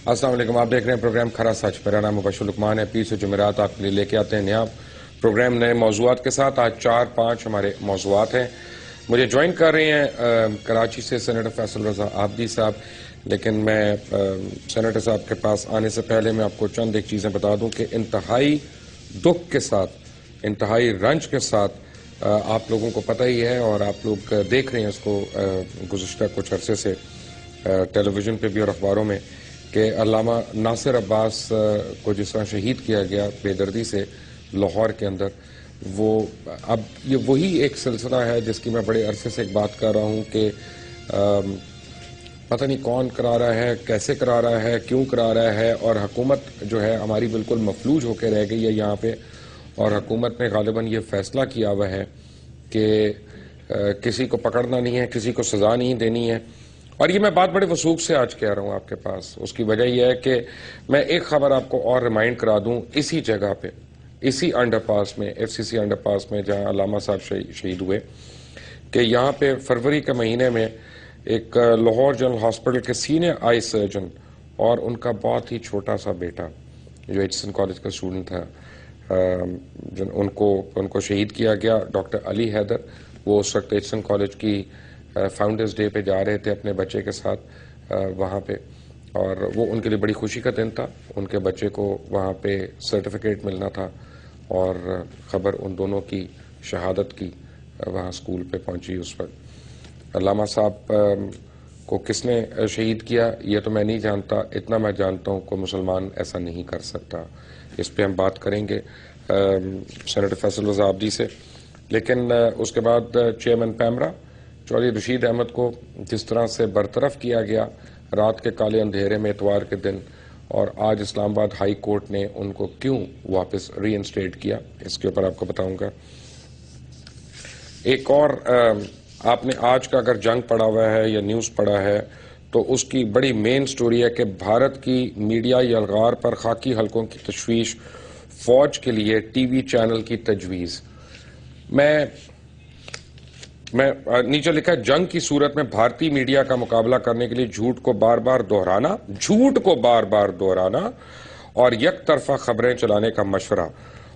السلام علیکم، آپ دیکھ رہے ہیں پروگرام کھرا سچ۔ میرا نام مبشر لقمان ہے۔ پیر سے جمعرات آپ کے لیے لے کے آتے ہیں نیا پروگرام نئے موضوعات کے ساتھ۔ آج 4-5 ہمارے موضوعات ہیں۔ مجھے جوائن کر رہے ہیں کراچی سے سینیٹر فیصل رضا عابدی صاحب، لیکن میں سینیٹر صاحب کے پاس آنے سے پہلے میں آپ کو چند ایک چیزیں بتا دوں کہ انتہائی دکھ کے ساتھ، انتہائی رنج کے ساتھ آپ لوگوں کو پتہ ہی ہے اور آپ لوگ دیکھ رہے ہیں اس کو گزشتہ کچھ عرصے سے ٹیلی ویژن پہ بھی اور اخباروں میں، کہ علامہ ناصر عباس کو جس طرح شہید کیا گیا بے دردی سے لاہور کے اندر، وہ اب یہ وہی ایک سلسلہ ہے جس کی میں بڑے عرصے سے ایک بات کر رہا ہوں کہ پتہ نہیں کون کرا رہا ہے، کیسے کرا رہا ہے، کیوں کرا رہا ہے، اور حکومت جو ہے ہماری بالکل مفلوج ہو کے رہ گئی ہے یہاں پہ، اور حکومت نے غالباً یہ فیصلہ کیا ہوا ہے کہ کسی کو پکڑنا نہیں ہے، کسی کو سزا نہیں دینی ہے۔ اور یہ میں بات بڑے وثوق سے آج کہہ رہا ہوں آپ کے پاس۔ اس کی وجہ یہ ہے کہ میں ایک خبر آپ کو اور ریمائنڈ کرا دوں، اسی جگہ پہ، اسی انڈر پاس میں، ایف سی سی انڈر پاس میں جہاں علامہ صاحب شہید ہوئے، کہ یہاں پہ فروری کے مہینے میں ایک لاہور جنرل ہاسپٹل کے سینئر آئی سرجن اور ان کا بہت ہی چھوٹا سا بیٹا جو ایچسن کالج کا اسٹوڈنٹ تھا، ان کو شہید کیا گیا۔ ڈاکٹر علی حیدر، وہ اس وقت ایچسن کالج کی فاؤنڈرز ڈے پہ جا رہے تھے اپنے بچے کے ساتھ وہاں پہ، اور وہ ان کے لیے بڑی خوشی کا دن تھا۔ ان کے بچے کو وہاں پہ سرٹیفکیٹ ملنا تھا، اور خبر ان دونوں کی شہادت کی وہاں اسکول پہ پہنچی اس وقت۔ علامہ صاحب کو کس نے شہید کیا یہ تو میں نہیں جانتا، اتنا میں جانتا ہوں کوئی مسلمان ایسا نہیں کر سکتا۔ اس پہ ہم بات کریں گے سینیٹر فیصل رضا عابدی سے، لیکن اس کے بعد چیئرمین پیمرا چودھری رشید احمد کو جس طرح سے برطرف کیا گیا رات کے کالے اندھیرے میں اتوار کے دن، اور آج اسلام آباد ہائی کورٹ نے ان کو کیوں واپس ری انسٹیٹ کیا، اس کے اوپر آپ کو بتاؤں گا۔ ایک اور آپ نے آج کا اگر جنگ پڑھا ہوا ہے یا نیوز پڑھا ہے تو اس کی بڑی مین سٹوری ہے کہ بھارت کی میڈیا یلغار پر خاکی حلقوں کی تشویش، فوج کے لیے ٹی وی چینل کی تجویز۔ میں نیچے لکھا ہے، جنگ کی صورت میں بھارتی میڈیا کا مقابلہ کرنے کے لیے جھوٹ کو بار بار دہرانا اور یک طرفہ خبریں چلانے کا مشورہ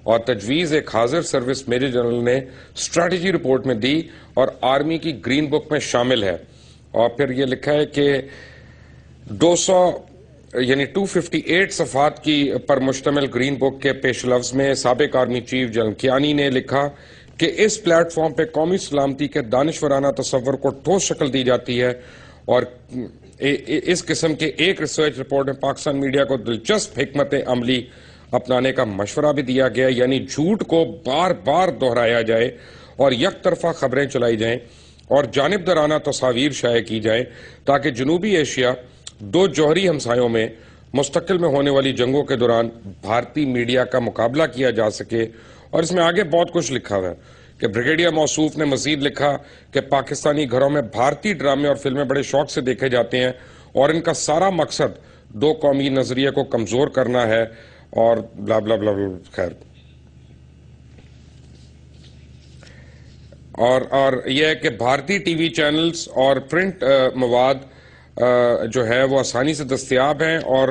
اور تجویز ایک حاضر سروس میجر جنرل نے اسٹریٹجی رپورٹ میں دی اور آرمی کی گرین بک میں شامل ہے۔ اور پھر یہ لکھا ہے کہ 258 صفحات کی پر مشتمل گرین بک کے پیش لفظ میں سابق آرمی چیف جنرل کیانی نے لکھا کہ اس پلیٹ فارم پہ قومی سلامتی کے دانشورانہ تصور کو ٹھوس شکل دی جاتی ہے، اور اس قسم کے ایک ریسرچ رپورٹ میں پاکستان میڈیا کو دلچسپ حکمت عملی اپنانے کا مشورہ بھی دیا گیا، یعنی جھوٹ کو بار بار دہرایا جائے اور یک طرفہ خبریں چلائی جائیں اور جانبدارانہ تصاویر شائع کی جائیں تاکہ جنوبی ایشیا دو جوہری ہمسایوں میں مستقل میں ہونے والی جنگوں کے دوران بھارتی میڈیا کا مقابلہ کیا جا سکے۔ اور اس میں آگے بہت کچھ لکھا ہوا ہے کہ بریگیڈیئر موصوف نے مزید لکھا کہ پاکستانی گھروں میں بھارتی ڈرامے اور فلمیں بڑے شوق سے دیکھے جاتے ہیں اور ان کا سارا مقصد دو قومی نظریے کو کمزور کرنا ہے، اور بلا بلا بلا بلا۔ خیر، اور یہ ہے کہ بھارتی ٹی وی چینلز اور پرنٹ مواد جو ہے وہ آسانی سے دستیاب ہیں، اور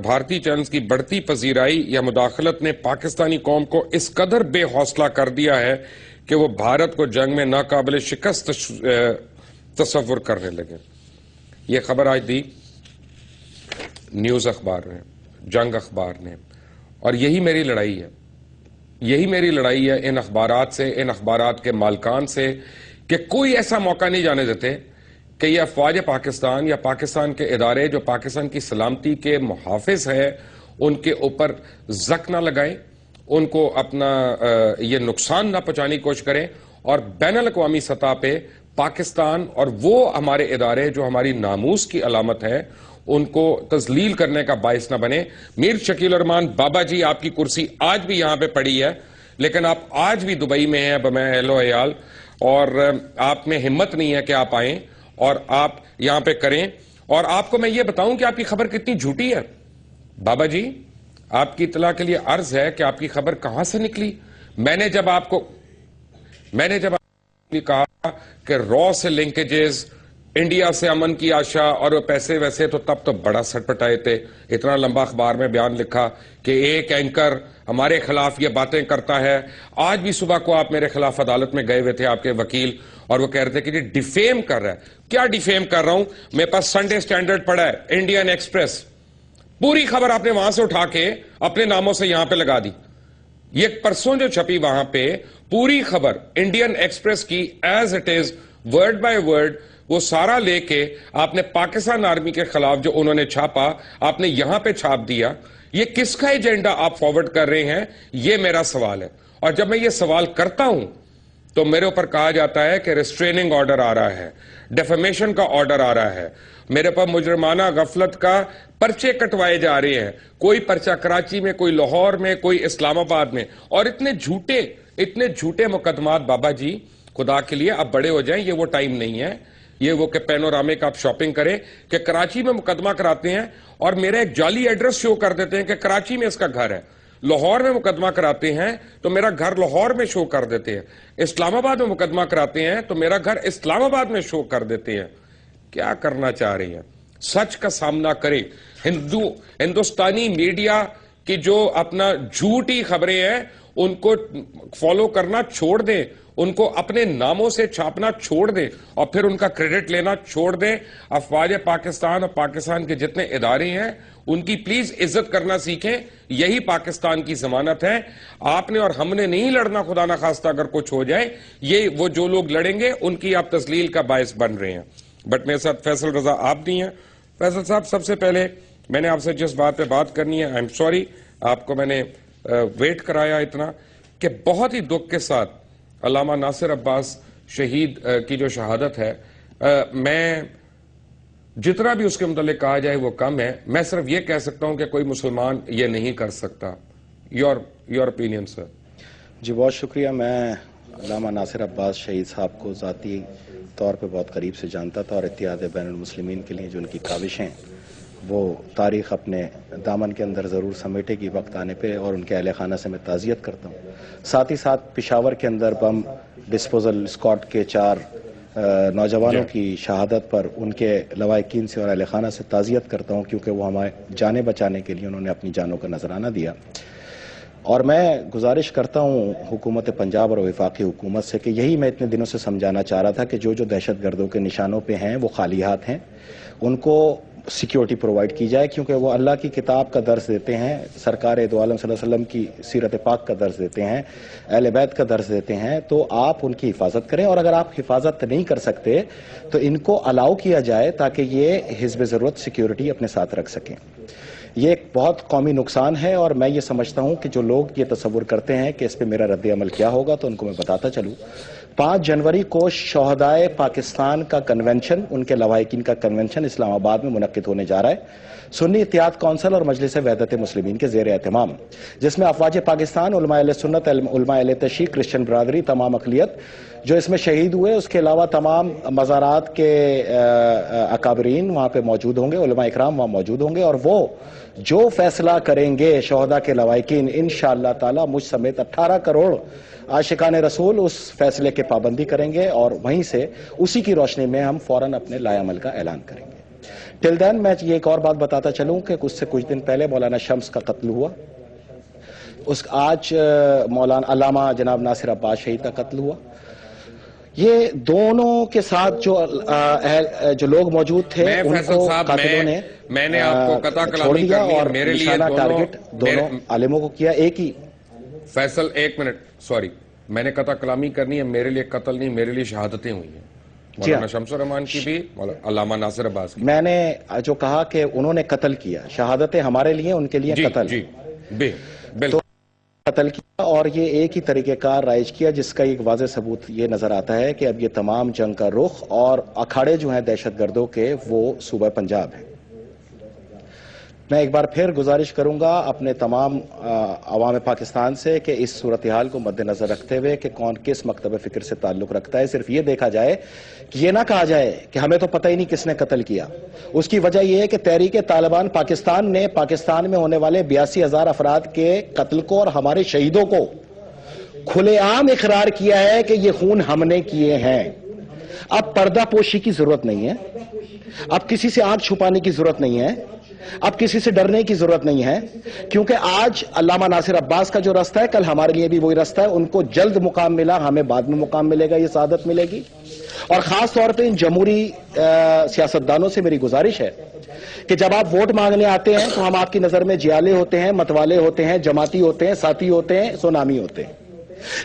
بھارتی چینلز کی بڑھتی پذیرائی یا مداخلت نے پاکستانی قوم کو اس قدر بے حوصلہ کر دیا ہے کہ وہ بھارت کو جنگ میں ناقابل شکست تصور کرنے لگے۔ یہ خبر آج دی نیوز اخبار نے، جنگ اخبار نے، اور یہی میری لڑائی ہے، یہی میری لڑائی ہے ان اخبارات سے، ان اخبارات کے مالکان سے، کہ کوئی ایسا موقع نہیں جانے دیتے کہ یہ افواج پاکستان یا پاکستان کے ادارے جو پاکستان کی سلامتی کے محافظ ہیں ان کے اوپر زک نہ لگائیں، ان کو اپنا یہ نقصان نہ پہنچانے کی کوشش کریں، اور بین الاقوامی سطح پہ پاکستان اور وہ ہمارے ادارے جو ہماری ناموس کی علامت ہے ان کو تذلیل کرنے کا باعث نہ بنے۔ میر شکیل الرحمان بابا جی، آپ کی کرسی آج بھی یہاں پہ پڑی ہے، لیکن آپ آج بھی دبئی میں ہیں بمع اہل و عیال، اور آپ میں ہمت نہیں ہے کہ آپ آئیں اور آپ یہاں پہ کریں۔ اور آپ کو میں یہ بتاؤں کہ آپ کی خبر کتنی جھوٹی ہے۔ بابا جی، آپ کی اطلاع کے لیے عرض ہے کہ آپ کی خبر کہاں سے نکلی۔ میں نے جب آپ کو کہا کہ را سے لنکیجز، انڈیا سے امن کی آشا اور وہ پیسے ویسے تو تب تو بڑا سٹپٹائے تھے. اتنا لمبا اخبار میں بیان لکھا کہ ایک اینکر ہمارے خلاف یہ باتیں کرتا ہے. آج بھی صبح کو آپ میرے خلاف عدالت میں گئے ہوئے تھے آپ کے وکیل, اور وہ کہہ رہے تھے کہ یہ ڈیفیم کر رہا ہے. کیا ڈیفیم کر رہا ہوں؟ میرے پاس سنڈے سٹینڈرڈ پڑا ہے, انڈین ایکسپریس, پوری خبر آپ نے وہاں سے اٹھا کے اپنے ناموں سے یہاں پہ لگا دی. یہ پرسوں جو چھپی وہاں پہ پوری خبر انڈین ایکسپریس کی as it is word by word وہ سارا لے کے آپ نے پاکستان آرمی کے خلاف جو انہوں نے چھاپا آپ نے یہاں پہ چھاپ دیا. یہ کس کا ایجنڈا آپ فارورڈ کر رہے ہیں, یہ میرا سوال ہے. اور جب میں یہ سوال کرتا ہوں تو میرے اوپر کہا جاتا ہے کہ ریسٹریننگ آرڈر آ رہا ہے, ڈیفیمیشن کا آرڈر آ رہا ہے, میرے پر مجرمانہ غفلت کا پرچے کٹوائے جا رہے ہیں. کوئی پرچہ کراچی میں, کوئی لاہور میں, کوئی اسلام آباد میں, اور اتنے جھوٹے مقدمات. بابا جی خدا کے لیے آپ بڑے ہو جائیں, یہ وہ ٹائم نہیں ہے, یہ وہ کہ پینورامے کا آپ شاپنگ کریں کہ کراچی میں مقدمہ کراتے ہیں اور میرا ایک جعلی ایڈریس شو کر دیتے ہیں کہ کراچی میں اس کا گھر ہے. لاہور میں مقدمہ کراتے ہیں تو میرا گھر لاہور میں شو کر دیتے ہیں. اسلام آباد میں مقدمہ کراتے ہیں تو میرا گھر اسلام آباد میں شو کر دیتے ہیں. کیا کرنا چاہ رہی ہیں؟ سچ کا سامنا کریں. ہندوستانی میڈیا کی جو اپنا جھوٹی خبریں ہیں ان کو فالو کرنا چھوڑ دیں, ان کو اپنے ناموں سے چھاپنا چھوڑ دیں اور پھر ان کا کریڈٹ لینا چھوڑ دیں. افواج پاکستان اور پاکستان کے جتنے ادارے ہیں ان کی پلیز عزت کرنا سیکھیں. یہی پاکستان کی ضمانت ہے. آپ نے اور ہم نے نہیں لڑنا, خدا نہ خواستہ اگر کچھ ہو جائے. یہ وہ جو لوگ لڑیں گے ان کی آپ تذلیل کا باعث بن رہے ہیں. بٹ میرے ساتھ فیصل رضا آپ نہیں ہیں. فیصل صاحب, سب سے پہلے میں نے آپ سے جس بات پہ بات کرنی ہے, آئی ایم سوری آپ کو میں نے ویٹ کرایا اتنا, کہ بہت ہی دکھ کے ساتھ علامہ ناصر عباس شہید کی جو شہادت ہے, میں جتنا بھی اس کے متعلق کہا جائے وہ کم ہے. میں صرف یہ کہہ سکتا ہوں کہ کوئی مسلمان یہ نہیں کر سکتا. یور اپینین سر. جی بہت شکریہ. میں علامہ ناصر عباس شہید صاحب کو ذاتی طور پہ بہت قریب سے جانتا تھا, اور اتحاد بین المسلمین کے لیے جو ان کی کاوشیں وہ تاریخ اپنے دامن کے اندر ضرور سمیٹے گی وقت آنے پہ, اور ان کے اہل خانہ سے میں تعزیت کرتا ہوں. ساتھ ہی ساتھ پشاور کے اندر بم ڈسپوزل اسکواڈ کے 4 نوجوانوں کی شہادت پر ان کے لواحقین سے اور اہل خانہ سے تعزیت کرتا ہوں, کیونکہ وہ ہمارے جانیں بچانے کے لیے انہوں نے اپنی جانوں کا نذرانہ دیا. اور میں گزارش کرتا ہوں حکومت پنجاب اور وفاقی حکومت سے کہ یہی میں اتنے دنوں سے سمجھانا چاہ رہا تھا کہ جو دہشت گردوں کے نشانوں پہ ہیں وہ خالی ہاتھ ہیں, ان کو سیکیورٹی پرووائڈ کی جائے, کیونکہ وہ اللہ کی کتاب کا درس دیتے ہیں, سرکار دو عالم صلی اللہ علیہ وسلم کی سیرت پاک کا درس دیتے ہیں, اہل بیت کا درس دیتے ہیں. تو آپ ان کی حفاظت کریں, اور اگر آپ حفاظت نہیں کر سکتے تو ان کو الاؤ کیا جائے تاکہ یہ حسب ضرورت سیکیورٹی اپنے ساتھ رکھ سکیں. یہ ایک بہت قومی نقصان ہے, اور میں یہ سمجھتا ہوں کہ جو لوگ یہ تصور کرتے ہیں کہ اس پہ میرا رد عمل کیا ہوگا, تو ان کو میں بتاتا چلوں. 5 جنوری کو شہدائے پاکستان کا کنونشن, ان کے لواحقین کا کنونشن اسلام آباد میں منعقد ہونے جا رہا ہے, سنی اتحاد کونسل اور مجلس وحدت مسلمین کے زیر اہتمام, جس میں افواج پاکستان, علماء اہل سنت, علماء اہل تشیع, کرسچن برادری, تمام اقلیت جو اس میں شہید ہوئے, اس کے علاوہ تمام مزارات کے اکابرین وہاں پہ موجود ہوں گے, علماء اکرام وہاں موجود ہوں گے, اور وہ جو فیصلہ کریں گے شہداء کے لواحقین انشاءاللہ تعالی مجھ سمیت 18 کروڑ عاشقان رسول اس فیصلے کے پابندی کریں گے, اور وہیں سے اسی کی روشنی میں ہم فوراً اپنے لائے عمل کا اعلان کریں گے. ٹل دین میں یہ ایک اور بات بتاتا چلوں کہ اس سے کچھ دن پہلے مولانا شمس کا قتل ہوا, آج مولانا علامہ جناب ناصر عباس شہید کا قتل ہوا. یہ دونوں کے ساتھ جو لوگ موجود تھے ان کو قاتلوں نے میں نے آپ کو قطع کلامی چھوڑ دیا, کرنی ہے, اور میرے لیے ٹارگٹ دونوں عالموں کو کیا. ایک ہی فیصل, ایک منٹ, سوری, میں نے قطع کلامی کرنی ہے. میرے لیے قتل نہیں, میرے لیے شہادتیں ہوئی ہیں, مولانا شمس الرحمان کی بھی, علامہ ناصر عباس کی. میں نے جو کہا کہ انہوں نے قتل کیا, شہادتیں ہمارے لیے, ان کے لیے قتل. جی بالکل قتل کیا, اور یہ ایک ہی طریقہ کار رائج کیا, جس کا ایک واضح ثبوت یہ نظر آتا ہے کہ اب یہ تمام جنگ کا رخ اور اکھاڑے جو ہیں دہشت گردوں کے وہ صوبہ پنجاب ہیں. میں ایک بار پھر گزارش کروں گا اپنے تمام عوام پاکستان سے کہ اس صورتحال کو مد نظر رکھتے ہوئے کہ کون کس مکتب فکر سے تعلق رکھتا ہے, صرف یہ دیکھا جائے کہ یہ نہ کہا جائے کہ ہمیں تو پتہ ہی نہیں کس نے قتل کیا. اس کی وجہ یہ ہے کہ تحریک طالبان پاکستان نے پاکستان میں ہونے والے 82,000 افراد کے قتل کو اور ہمارے شہیدوں کو کھلے عام اقرار کیا ہے کہ یہ خون ہم نے کیے ہیں. اب پردہ پوشی کی ضرورت نہیں ہے, اب کسی سے آنکھ چھپانے کی ضرورت نہیں ہے, اب کسی سے ڈرنے کی ضرورت نہیں ہے, کیونکہ آج علامہ ناصر عباس کا جو راستہ ہے کل ہمارے لیے بھی وہی راستہ ہے. ان کو جلد مقام ملا, ہمیں بعد میں مقام ملے گا, یہ سعادت ملے گی. اور خاص طور پہ ان جمہوری سیاستدانوں سے میری گزارش ہے کہ جب آپ ووٹ مانگنے آتے ہیں تو ہم آپ کی نظر میں جیالے ہوتے ہیں, متوالے ہوتے ہیں, جماعتی ہوتے ہیں, ساتھی ہوتے ہیں, سونامی ہوتے ہیں.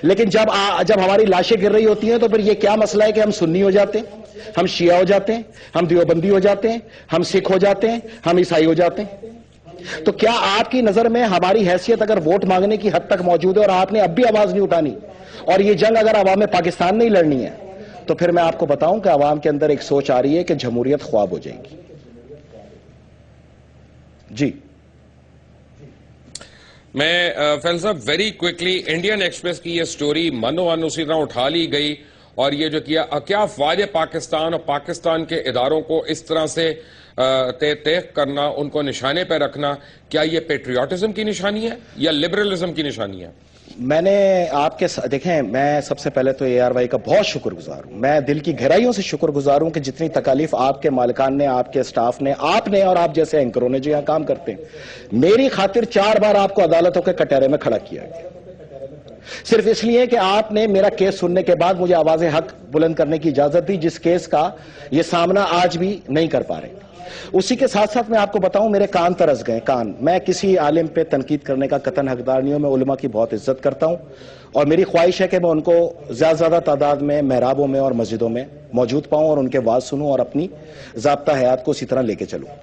لیکن جب ہماری لاشیں گر رہی ہوتی ہیں تو پھر یہ کیا مسئلہ ہے کہ ہم سنی ہو جاتے ہیں, ہم شیعہ ہو جاتے ہیں, ہم دیوبندی ہو جاتے ہیں, ہم سکھ ہو جاتے ہیں, ہم عیسائی ہو جاتے ہیں. تو کیا آپ کی نظر میں ہماری حیثیت اگر ووٹ مانگنے کی حد تک موجود ہے اور آپ نے اب بھی آواز نہیں اٹھانی اور یہ جنگ اگر عوام پاکستان نہیں لڑنی ہے تو پھر میں آپ کو بتاؤں کہ عوام کے اندر ایک سوچ آ رہی ہے کہ جمہوریت خواب ہو جائے گی. جی میں فیض صاحب ویری کوئکلی انڈین ایکسپریس کی یہ سٹوری منو ان اسی طرح اٹھا لی گئی اور یہ جو کیا افواج پاکستان اور پاکستان کے اداروں کو اس طرح سے تیق کرنا, ان کو نشانے پہ رکھنا, کیا یہ پیٹریوٹزم کی نشانی ہے یا لبرلزم کی نشانی ہے؟ میں نے آپ کے دیکھیں, میں سب سے پہلے تو ARY کا بہت شکر گزار ہوں, میں دل کی گہرائیوں سے شکر گزار ہوں کہ جتنی تکالیف آپ کے مالکان نے, آپ کے سٹاف نے, آپ نے اور آپ جیسے اینکروں نے جو یہاں کام کرتے ہیں, میری خاطر 4 بار آپ کو عدالتوں کے کٹہرے میں کھڑا کیا گیا, صرف اس لیے کہ آپ نے میرا کیس سننے کے بعد مجھے آواز حق بلند کرنے کی اجازت دی, جس کیس کا یہ سامنا آج بھی نہیں کر پا رہے. اسی کے ساتھ ساتھ میں آپ کو بتاؤں میرے کان ترس گئے, کان. میں کسی عالم پہ تنقید کرنے کا قطعاً حقدار نہیں ہوں, میں علماء کی بہت عزت کرتا ہوں اور میری خواہش ہے کہ میں ان کو زیادہ تعداد میں محرابوں میں اور مسجدوں میں موجود پاؤں اور ان کے واعظ سنوں اور اپنی ضابطہ حیات کو اسی طرح لے کے چلوں.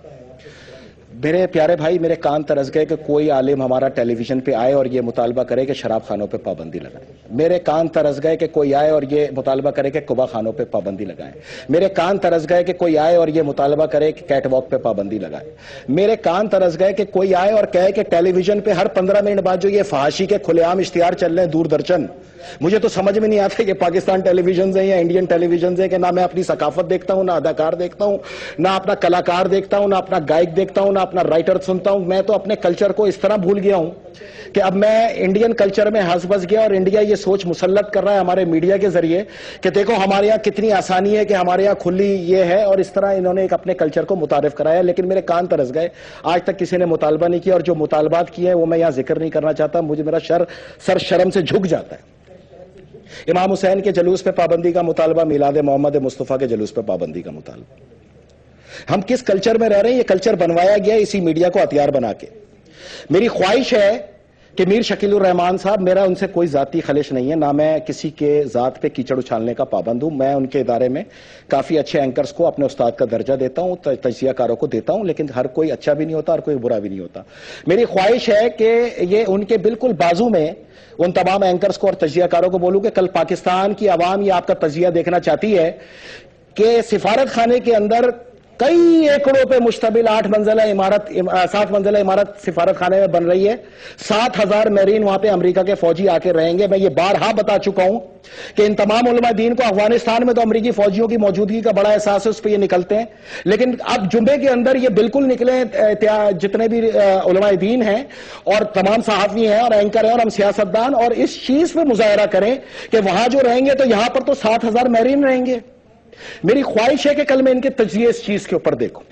میرے پیارے بھائی, میرے کان ترس گئے کہ کوئی عالم ہمارا ٹیلی ویژن پہ آئے اور یہ مطالبہ کرے کہ شراب خانوں پہ پابندی لگائیں. میرے کان ترس گئے کہ کوئی آئے اور یہ مطالبہ کرے کہ قبا خانوں پہ پابندی لگائیں. میرے کان ترس گئے کہ کوئی آئے اور یہ مطالبہ کرے کہ کیٹ واک پہ پابندی لگائے. میرے کان ترس گئے کہ کوئی آئے اور کہے کہ ٹیلی ویژن پہ ہر 15 منٹ بعد جو یہ فحاشی کے کھلے عام اشتہار چل رہے ہیں دوردرشن, مجھے تو سمجھ میں نہیں آتا کہ پاکستان ٹیلی ویژنز ہیں یا انڈین ٹیلی ویژنز ہیں, کہ نہ میں اپنی ثقافت دیکھتا ہوں, نہ اداکار دیکھتا ہوں, نہ اپنا کلاکار دیکھتا ہوں, نہ اپنا گائک دیکھتا ہوں, نہ اپنا رائٹر سنتا ہوں. میں تو اپنے کلچر کو اس طرح بھول گیا ہوں کہ اب میں انڈین کلچر میں ہنس بس گیا اور انڈیا یہ سوچ مسلط کر رہا ہے ہمارے میڈیا کے ذریعے کہ دیکھو ہمارے یہاں کتنی آسانی ہے, کہ ہمارے یہاں کھلی یہ ہے, اور اس طرح انہوں نے ایک اپنے کلچر کو متعارف کرایا. لیکن میرے کان ترس گئے, آج تک کسی نے مطالبہ نہیں کیا, اور جو مطالبات کیے ہیں وہ میں یہاں ذکر نہیں کرنا چاہتا, مجھے میرا سر شرم سے جھک جاتا ہے. امام حسین کے جلوس پہ پابندی کا مطالبہ, میلاد محمد مصطفیٰ کے جلوس پہ پابندی کا مطالبہ. ہم کس کلچر میں رہ رہے ہیں؟ یہ کلچر بنوایا گیا اسی میڈیا کو ہتھیار بنا کے. میری خواہش ہے کہ میر شکیل الرحمان صاحب, میرا ان سے کوئی ذاتی خلش نہیں ہے, نہ میں کسی کے ذات پہ کیچڑ اچھالنے کا پابند ہوں. میں ان کے ادارے میں کافی اچھے اینکرز کو اپنے استاد کا درجہ دیتا ہوں, تجزیہ کاروں کو دیتا ہوں, لیکن ہر کوئی اچھا بھی نہیں ہوتا, ہر کوئی برا بھی نہیں ہوتا. میری خواہش ہے کہ یہ ان کے بالکل بازو میں ان تمام اینکرز کو اور تجزیہ کاروں کو بولوں کہ کل پاکستان کی عوام یہ آپ کا تجزیہ دیکھنا چاہتی ہے کہ سفارت خانے کے اندر کئی ایکڑوں پہ مشتمل 7 منزلہ عمارت سفارت خانے میں بن رہی ہے. 7,000 میرین وہاں پہ امریکہ کے فوجی آ کے رہیں گے. میں یہ بارہا بتا چکا ہوں کہ ان تمام علماء دین کو افغانستان میں تو امریکی فوجیوں کی موجودگی کا بڑا احساس ہے, اس پہ یہ نکلتے ہیں, لیکن اب جمعے کے اندر یہ بالکل نکلے جتنے بھی علماء دین ہیں اور تمام صحافی ہیں اور اینکر ہیں اور ہم سیاستدان, اور اس چیز پہ مظاہرہ کریں کہ وہاں جو رہیں گے تو یہاں پر تو 7,000 میرین رہیں گے. میری خواہش ہے کہ کل میں ان کے تجزیے اس چیز کے اوپر دیکھوں,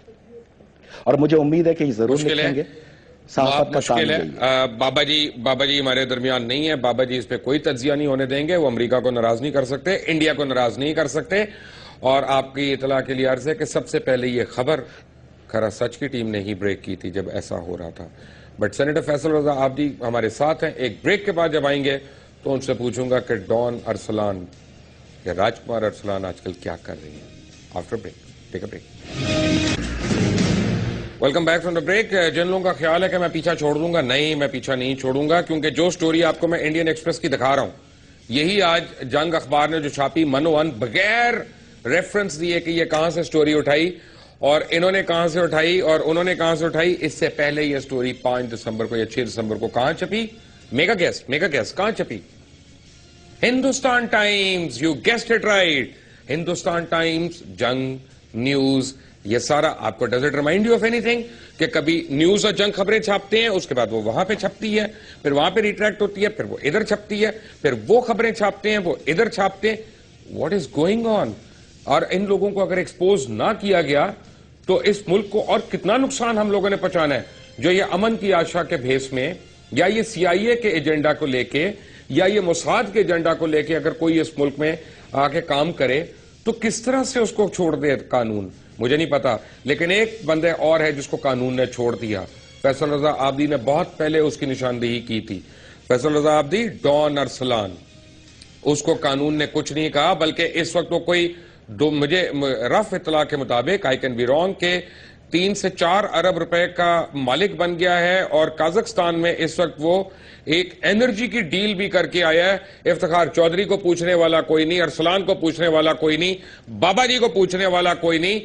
اور مجھے امید ہے کہ یہ ضرور لکھیں گے. صحافت کا کام ہے. بابا جی ہمارے درمیان نہیں ہے, بابا جی اس پہ کوئی تجزیہ نہیں ہونے دیں گے, وہ امریکہ کو ناراض نہیں کر سکتے, انڈیا کو ناراض نہیں کر سکتے. اور آپ کی اطلاع کے لیے عرض ہے کہ سب سے پہلے یہ خبر کھرا سچ کی ٹیم نے ہی بریک کی تھی جب ایسا ہو رہا تھا. بٹ سینیٹر فیصل رضا آپ بھی ہمارے ساتھ ہیں. ایک بریک کے بعد جب آئیں گے تو ان سے پوچھوں گا کہ ڈان ارسلان یا راج کمار ارسلان آج کل کیا کر رہی ہیں. After break, take a break. Welcome back from the break. جن لوگوں کا خیال ہے کہ میں پیچھا چھوڑ دوں گا, نہیں میں پیچھا نہیں چھوڑوں گا, کیونکہ جو سٹوری آپ کو میں انڈین ایکسپریس کی دکھا رہا ہوں یہی آج جنگ اخبار نے جو چھاپی منو ان, بغیر ریفرنس دیے کہ یہ کہاں سے سٹوری اٹھائی اور انہوں نے کہاں سے اٹھائی اور انہوں نے کہاں سے اٹھائی. اس سے پہلے یہ سٹوری 5 دسمبر کو یا 6 دسمبر کو کہاں چھپی؟ میگا گیس کہاں چھپی؟ Hindustan Times. You guessed it right, Hindustan Times, جنگ نیوز. یہ سارا آپ کو does it remind you of any thing کہ کبھی نیوز اور جنگ خبریں چھاپتے ہیں, اس کے بعد وہ وہاں پہ چھپتی ہے, پھر وہاں پہ ریٹریکٹ ہوتی ہے, پھر وہ ادھر چھپتی ہے, پھر وہ خبریں چھاپتے ہیں, وہ ادھر چھاپتے ہیں. What is going on? اور ان لوگوں کو اگر ایکسپوز نہ کیا گیا تو اس ملک کو اور کتنا نقصان ہم لوگوں نے پہنچانا ہے. جو یہ امن کی آشا کے بھیس میں یا یہ CIA کے ایجنڈا کو لے کے یا یہ موساد کے ایجنڈا کو لے کے اگر کوئی اس ملک میں آ کے کام کرے تو کس طرح سے اس کو چھوڑ دے قانون, مجھے نہیں پتا. لیکن ایک بندے اور ہے جس کو قانون نے چھوڑ دیا. فیصل رضا عابدی نے بہت پہلے اس کی نشاندہی کی تھی. فیصل رضا عابدی ڈان ارسلان, اس کو قانون نے کچھ نہیں کہا, بلکہ اس وقت وہ کوئی مجھے رف اطلاع کے مطابق آئی کین بی رانگ کہ 3 سے 4 ارب روپے کا مالک بن گیا ہے, اور کازخستان میں اس وقت وہ ایک انرجی کی ڈیل بھی کر کے آیا ہے. افتخار چودھری کو پوچھنے والا کوئی نہیں, ارسلان کو پوچھنے والا کوئی نہیں, بابا جی کو پوچھنے والا کوئی نہیں,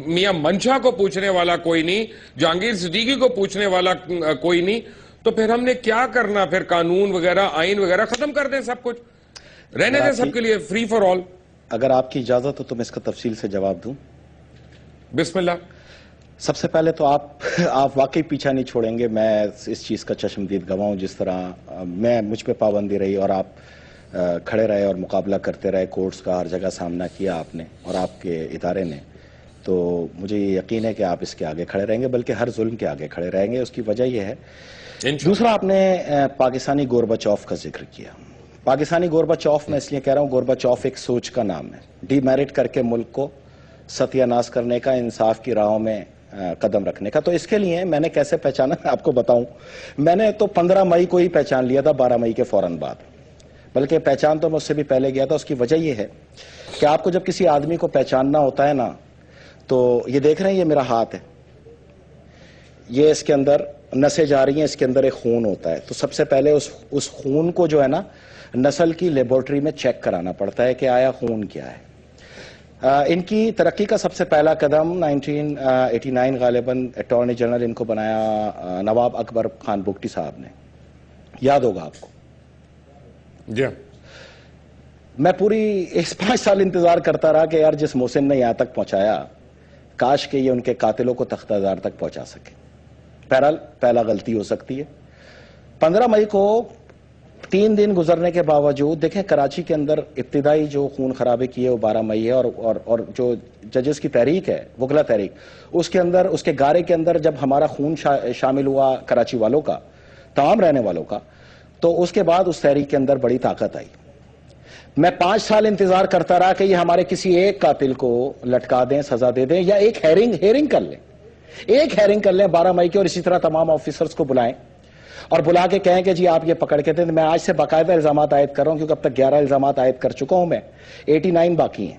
میاں منشا کو پوچھنے والا کوئی نہیں, جہانگیر صدیقی کو پوچھنے والا کوئی نہیں. تو پھر ہم نے کیا کرنا؟ پھر قانون وغیرہ آئین وغیرہ ختم کر دیں, سب کچھ رہنے دیں سب کے لیے, فری فار آل. اگر آپ کی اجازت ہو تو میں اس کا تفصیل سے جواب دوں. بسم اللہ. سب سے پہلے تو آپ واقعی پیچھا نہیں چھوڑیں گے. میں اس چیز کا چشمدید گواہ ہوں. جس طرح مجھ پہ پابندی رہی اور آپ کھڑے رہے اور مقابلہ کرتے رہے, کورٹس کا ہر جگہ سامنا کیا آپ نے اور آپ کے ادارے نے, تو مجھے یہ یقین ہے کہ آپ اس کے آگے کھڑے رہیں گے, بلکہ ہر ظلم کے آگے کھڑے رہیں گے. اس کی وجہ یہ ہے. دوسرا, آپ نے پاکستانی گورباچوف کا ذکر کیا. پاکستانی گورباچوف میں اس لیے کہہ رہا ہوں, گورباچوف ایک سوچ کا نام ہے. ڈی میرٹ کر کے ملک کو ستیہ ناش کرنے کا, انصاف کی راہوں میں قدم رکھنے کا. تو اس کے لیے میں نے کیسے پہچانا میں آپ کو بتاؤں. میں نے تو 15 مئی کو ہی پہچان لیا تھا, 12 مئی کے فوراً بعد, بلکہ پہچان تو میں اس سے بھی پہلے گیا تھا. اس کی وجہ یہ ہے کہ آپ کو جب کسی آدمی کو پہچاننا ہوتا ہے نا, تو یہ دیکھ رہے ہیں, یہ میرا ہاتھ ہے, یہ اس کے اندر نسیں جا رہی ہیں, اس کے اندر ایک خون ہوتا ہے. تو سب سے پہلے اس خون کو جو ہے نا نسل کی لیبورٹری میں چیک کرانا پڑتا ہے کہ آیا خون کیا ہے. ان کی ترقی کا سب سے پہلا قدم 1989 غالباً اٹارنی جنرل ان کو بنایا نواب اکبر خان بگٹی صاحب نے, یاد ہوگا آپ کو. جی. میں پوری 5 سال انتظار کرتا رہا کہ یار جس محسن نے یہاں تک پہنچایا, کاش کہ یہ ان کے قاتلوں کو تختہ دار تک پہنچا سکے. بہرحال پہلا غلطی ہو سکتی ہے. 15 مئی کو 3 دن گزرنے کے باوجود دیکھیں, کراچی کے اندر ابتدائی جو خون خرابے کی ہے وہ 12 مئی ہے, اور جو ججز کی تحریک ہے, وکلا تحریک, اس کے اندر, اس کے گارے کے اندر جب ہمارا خون شامل ہوا کراچی والوں کا, تمام رہنے والوں کا, تو اس کے بعد اس تحریک کے اندر بڑی طاقت آئی. میں 5 سال انتظار کرتا رہا کہ یہ ہمارے کسی ایک قاتل کو لٹکا دیں, سزا دے دیں, یا ایک ہیرنگ کر لیں, ایک ہیرنگ کر لیں 12 مئی کی, اور اسی طرح تمام آفیسرز کو بلائیں اور بلا کے کہیں کہ جی آپ یہ پکڑ کے دیں. میں آج سے باقاعدہ الزامات عائد کر رہا ہوں, کیونکہ اب تک 11 الزامات عائد کر چکا ہوں میں, 89 باقی ہیں,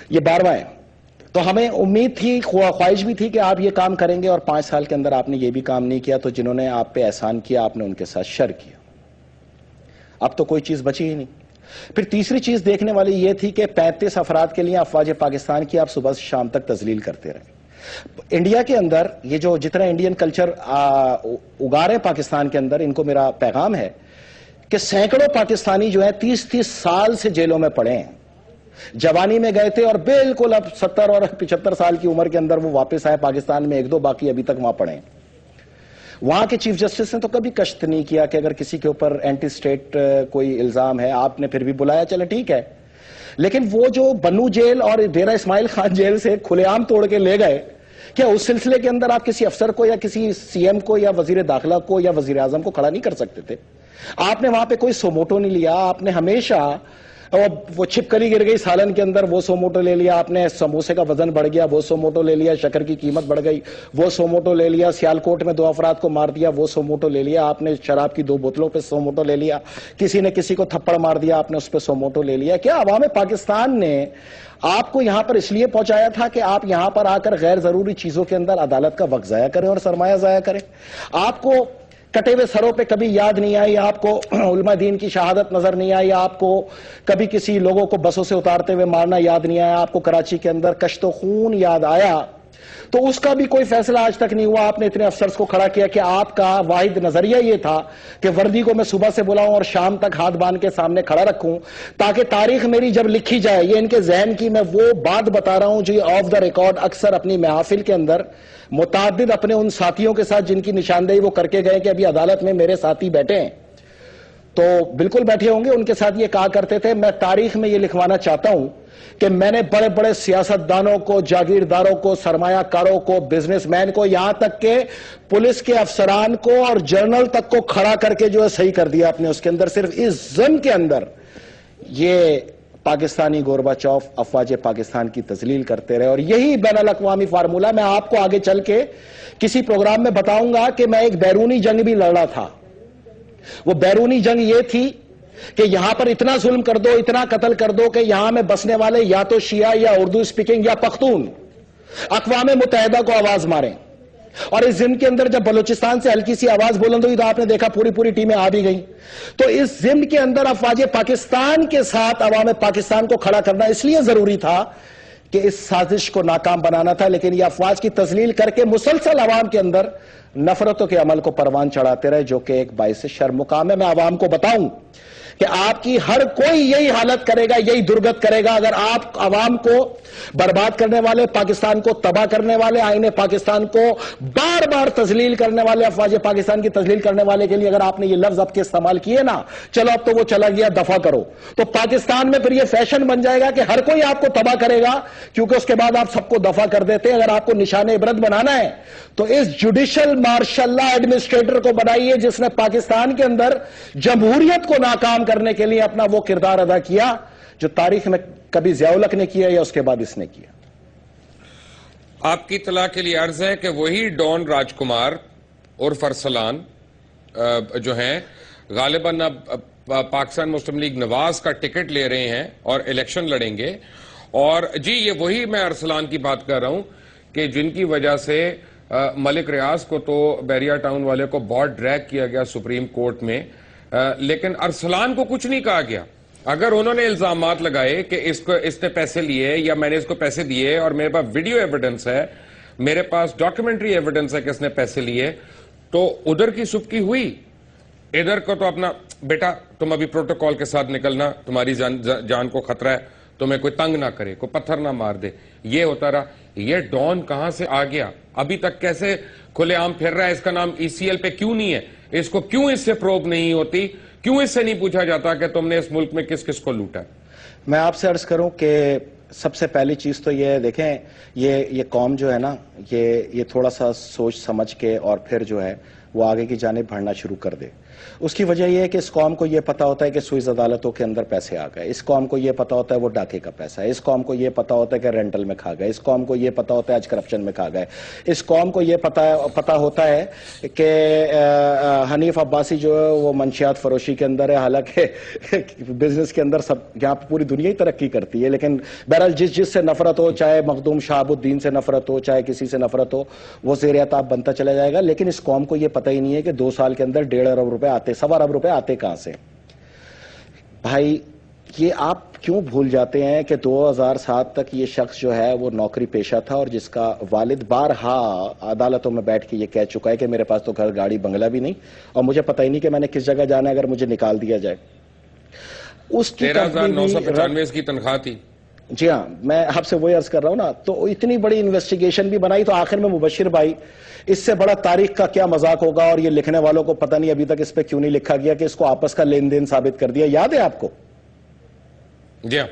یہ 12واں ہے. تو ہمیں امید تھی, خواہش بھی تھی کہ آپ یہ کام کریں گے, اور 5 سال کے اندر آپ نے یہ بھی کام نہیں کیا. تو جنہوں نے آپ پہ احسان کیا, آپ نے ان کے ساتھ شر کیا. اب تو کوئی چیز بچی ہی نہیں. پھر تیسری چیز دیکھنے والی یہ تھی کہ 35 افراد کے لیے افواج پاکستان کی آپ صبح سے شام تک تذلیل کرتے رہے. انڈیا کے اندر یہ جو جتنا انڈین کلچر اگا رہے پاکستان کے اندر, ان کو میرا پیغام ہے کہ سینکڑوں پاکستانی جو ہیں 30 سال سے جیلوں میں پڑے ہیں. جوانی میں گئے تھے اور بالکل اب 70 اور 75 سال کی عمر کے اندر وہ واپس آئے پاکستان میں, 1-2 باقی ابھی تک وہاں پڑے ہیں. وہاں کے چیف جسٹس نے تو کبھی کشت نہیں کیا کہ اگر کسی کے اوپر اینٹی سٹیٹ کوئی الزام ہے, آپ نے پھر بھی بلایا, چلے ٹھیک ہے. لیکن وہ جو بنو جیل اور ڈیرہ اسماعیل خان جیل سے کھلے عام توڑ کے لے گئے, کیا اس سلسلے کے اندر آپ کسی افسر کو یا کسی CM کو یا وزیر داخلہ کو یا وزیر اعظم کو کھڑا نہیں کر سکتے تھے؟ آپ نے وہاں پہ کوئی سوموٹو نہیں لیا. آپ نے ہمیشہ وہ چھپکلی گر گئی سالن کے اندر, وہ سوموٹو لے لیا. آپ نے سموسے کا وزن بڑھ گیا, وہ سوموٹو لے لیا. شکر کی قیمت بڑھ گئی, وہ سوموٹو لے لیا. سیالکوٹ میں 2 افراد کو مار دیا, وہ سوموٹو لے لیا. آپ نے شراب کی 2 بوتلوں پہ سوموٹو لے لیا. کسی نے کسی کو تھپڑ مار دیا, آپ نے اس پہ سوموٹو لے لیا. کیا عوام پاکستان نے آپ کو یہاں پر اس لیے پہنچایا تھا کہ آپ یہاں پر آ کر غیر ضروری چیزوں کے اندر عدالت کا وقت ضائع کریں اور سرمایہ ضائع کریں؟ آپ کو کٹے ہوئے سروں پہ کبھی یاد نہیں آئی, آپ کو علماء دین کی شہادت نظر نہیں آئی, آپ کو کبھی کسی لوگوں کو بسوں سے اتارتے ہوئے مارنا یاد نہیں آیا, آپ کو کراچی کے اندر کشت و خون یاد آیا, تو اس کا بھی کوئی فیصلہ آج تک نہیں ہوا. آپ نے اتنے افسرز کو کھڑا کیا کہ آپ کا واحد نظریہ یہ تھا کہ وردی کو میں صبح سے بلاؤں اور شام تک ہاتھ باندھ کے سامنے کھڑا رکھوں, تاکہ تاریخ میری جب لکھی جائے, یہ ان کے ذہن کی میں وہ بات بتا رہا ہوں جو آف دا ریکارڈ اکثر اپنی محافل کے اندر متعدد اپنے ان ساتھیوں کے ساتھ جن کی نشاندہی وہ کر کے گئے کہ ابھی عدالت میں میرے ساتھی بیٹھے ہیں, تو بالکل بیٹھے ہوں گے، ان کے ساتھ یہ کہا کرتے تھے میں تاریخ میں یہ لکھوانا چاہتا ہوں کہ میں نے بڑے بڑے سیاستدانوں کو، جاگیرداروں کو، سرمایہ کاروں کو، بزنس مین کو، یہاں تک کہ پولیس کے افسران کو اور جنرل تک کو کھڑا کر کے جو ہے صحیح کر دیا آپ نے اس کے اندر، صرف اس ضمن کے اندر یہ پاکستانی گورباچوف افواج پاکستان کی تذلیل کرتے رہے، اور یہی بین الاقوامی فارمولہ میں آپ کو آگے چل کے کسی پروگرام میں بتاؤں گا کہ میں ایک بیرونی جنگ بھی لڑ رہا تھا۔ وہ بیرونی جنگ یہ تھی کہ یہاں پر اتنا ظلم کر دو، اتنا قتل کر دو کہ یہاں میں بسنے والے یا تو شیعہ یا اردو سپیکنگ یا پختون اقوام متحدہ کو آواز ماریں، اور اس ضمن کے اندر جب بلوچستان سے ہلکی سی آواز بلند ہوئی تو آپ نے دیکھا پوری ٹیمیں آ بھی گئیں۔ تو اس ضمن کے اندر افواج پاکستان کے ساتھ عوام پاکستان کو کھڑا کرنا اس لیے ضروری تھا کہ اس سازش کو ناکام بنانا تھا، لیکن یہ افواج کی تذلیل کر کے مسلسل عوام کے اندر نفرتوں کے عمل کو پروان چڑھاتے رہے، جو کہ ایک باعث شرم مقام ہے۔ میں عوام کو بتاؤں کہ آپ کی ہر کوئی یہی حالت کرے گا، یہی درگت کرے گا اگر آپ عوام کو برباد کرنے والے، پاکستان کو تباہ کرنے والے، آئین پاکستان کو بار بار تذلیل کرنے والے، افواج پاکستان کی تذلیل کرنے والے کے لیے اگر آپ نے یہ لفظ اب کے استعمال کیے نا، چلو اب تو وہ چلا گیا، دفع کرو، تو پاکستان میں پھر یہ فیشن بن جائے گا کہ ہر کوئی آپ کو تباہ کرے گا، کیونکہ اس کے بعد آپ سب کو دفع کر دیتے ہیں۔ اگر آپ کو نشان عبرت بنانا ہے تو اس جوڈیشل مارشل لا ایڈمنسٹریٹر کو بنائیے جس نے پاکستان کے اندر جمہوریت کو ناکام کرنے کے لیے اپنا وہ کردار ادا کیا جو تاریخ میں کبھی ضیاء الحق نے کیا یا اس کے بعد اس نے کیا۔ آپ کی اطلاع کے لیے عرض ہے کہ وہی ڈان راج کمار عرف ارسلان جو ہیں غالباً اب پاکستان مسلم لیگ نواز کا ٹکٹ لے رہے ہیں اور الیکشن لڑیں گے، اور جی یہ وہی میں ارسلان کی بات کر رہا ہوں کہ جن کی وجہ سے ملک ریاض کو تو بیریا ٹاؤن والے کو بہت ڈریگ کیا گیا سپریم کورٹ میں، لیکن ارسلان کو کچھ نہیں کہا گیا۔ اگر انہوں نے الزامات لگائے کہ اس نے پیسے لیے یا میں نے اس کو پیسے دیے، اور میرے پاس ویڈیو ایویڈنس ہے، میرے پاس ڈاکیومنٹری ایویڈنس ہے کہ اس نے پیسے لیے، تو ادھر کی سبکی ہوئی، ادھر کو تو اپنا بیٹا تم ابھی پروٹوکول کے ساتھ نکلنا، تمہاری جان کو خطرہ ہے، تمہیں کوئی تنگ نہ کرے، کوئی پتھر نہ مار دے، یہ ہوتا رہا۔ یہ ڈان کہاں سے آ گیا؟ ابھی تک کیسے کھلے عام پھر رہا ہے؟ اس کا نام ECL پہ کیوں نہیں ہے؟ اس کو کیوں اس سے پروب نہیں ہوتی؟ کیوں اس سے نہیں پوچھا جاتا کہ تم نے اس ملک میں کس کس کو لوٹا؟ میں آپ سے عرض کروں کہ سب سے پہلی چیز تو یہ دیکھیں، یہ قوم جو ہے نا، یہ تھوڑا سا سوچ سمجھ کے اور پھر جو ہے وہ آگے کی جانب بڑھنا شروع کر دے۔ اس کی وجہ یہ ہے کہ اس قوم کو یہ پتا ہوتا ہے کہ سوئس عدالتوں کے اندر پیسے آ گئے، اس قوم کو یہ پتا ہوتا ہے وہ ڈاکے کا پیسہ ہے، اس قوم کو یہ پتا ہوتا ہے کہ رینٹل میں کھا گئے، اس قوم کو یہ پتا ہوتا ہے آج کرپشن میں کھا گئے، اس قوم کو یہ پتا ہوتا ہے کہ حنیف عباسی جو ہے وہ منشیات فروشی کے اندر ہے، حالانکہ بزنس کے اندر سب یہاں پہ پوری دنیا ہی ترقی کرتی ہے، لیکن بہرحال جس سے نفرت ہو، چاہے مخدوم شہاب الدین سے نفرت ہو، چاہے کسی سے نفرت ہو، وہ زیر عتاب بنتا چلا جائے گا۔ لیکن اس قوم کو یہ پتہ ہی نہیں ہے کہ 2 سال کے اندر 1.5 ارب روپے آتے، 1.25 ارب روپے آتے کہاں سے؟ بھائی یہ آپ کیوں بھول جاتے ہیں کہ 2007 تک یہ شخص جو ہے وہ نوکری پیشہ تھا، اور جس کا والد بارہا عدالتوں میں بیٹھ کے یہ کہہ چکا ہے کہ میرے پاس تو گھر گاڑی بنگلہ بھی نہیں، اور مجھے پتہ ہی نہیں کہ میں نے کس جگہ جانا ہے اگر مجھے نکال دیا جائے۔ اس کی 13,995 کی تنخواہ تھی۔ جی ہاں، میں آپ سے وہی عرض کر رہا ہوں نا، تو اتنی بڑی انویسٹیگیشن بھی بنائی، تو آخر میں مبشر بھائی اس سے بڑا تاریخ کا کیا مذاق ہوگا، اور یہ لکھنے والوں کو پتہ نہیں ابھی تک اس پہ کیوں نہیں لکھا گیا کہ اس کو آپس کا لین دین ثابت کر دیا، یاد ہے آپ کو؟ جی ہاں۔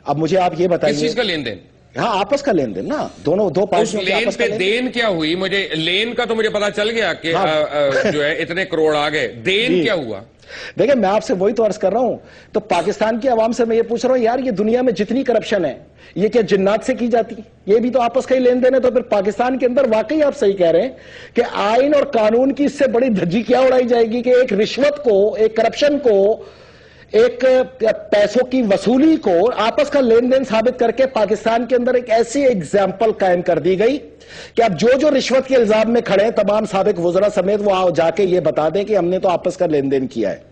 اب مجھے آپ یہ بتائیے، کس چیز کا لین دین؟ ہاں آپس کا لین دین نا، دو پارٹیوں کے آپس کا لین دین۔ دین کیا ہوئی؟ مجھے لین کا تو مجھے پتا چل گیا کہ جو ہے اتنے کروڑ آ گئے، دین کیا ہوا؟ دیکھیں میں آپ سے وہی تو عرض کر رہا ہوں، تو پاکستان کی عوام سے میں یہ پوچھ رہا ہوں یار، یہ دنیا میں جتنی کرپشن ہے یہ کیا جنات سے کی جاتی؟ یہ بھی تو آپس کا ہی لین دین ہے، تو پھر پاکستان کے اندر واقعی آپ صحیح کہہ رہے ہیں کہ آئین اور قانون کی اس سے بڑی دھجی کیا اڑائی جائے گی کہ ایک رشوت کو، ایک کرپشن کو، ایک پیسوں کی وصولی کو آپس کا لین دین ثابت کر کے پاکستان کے اندر ایک ایسی ایگزامپل قائم کر دی گئی کہ اب جو رشوت کے الزام میں کھڑے ہیں تمام سابق وزراء سمیت وہ جا کے یہ بتا دیں کہ ہم نے تو آپس کا لین دین کیا ہے۔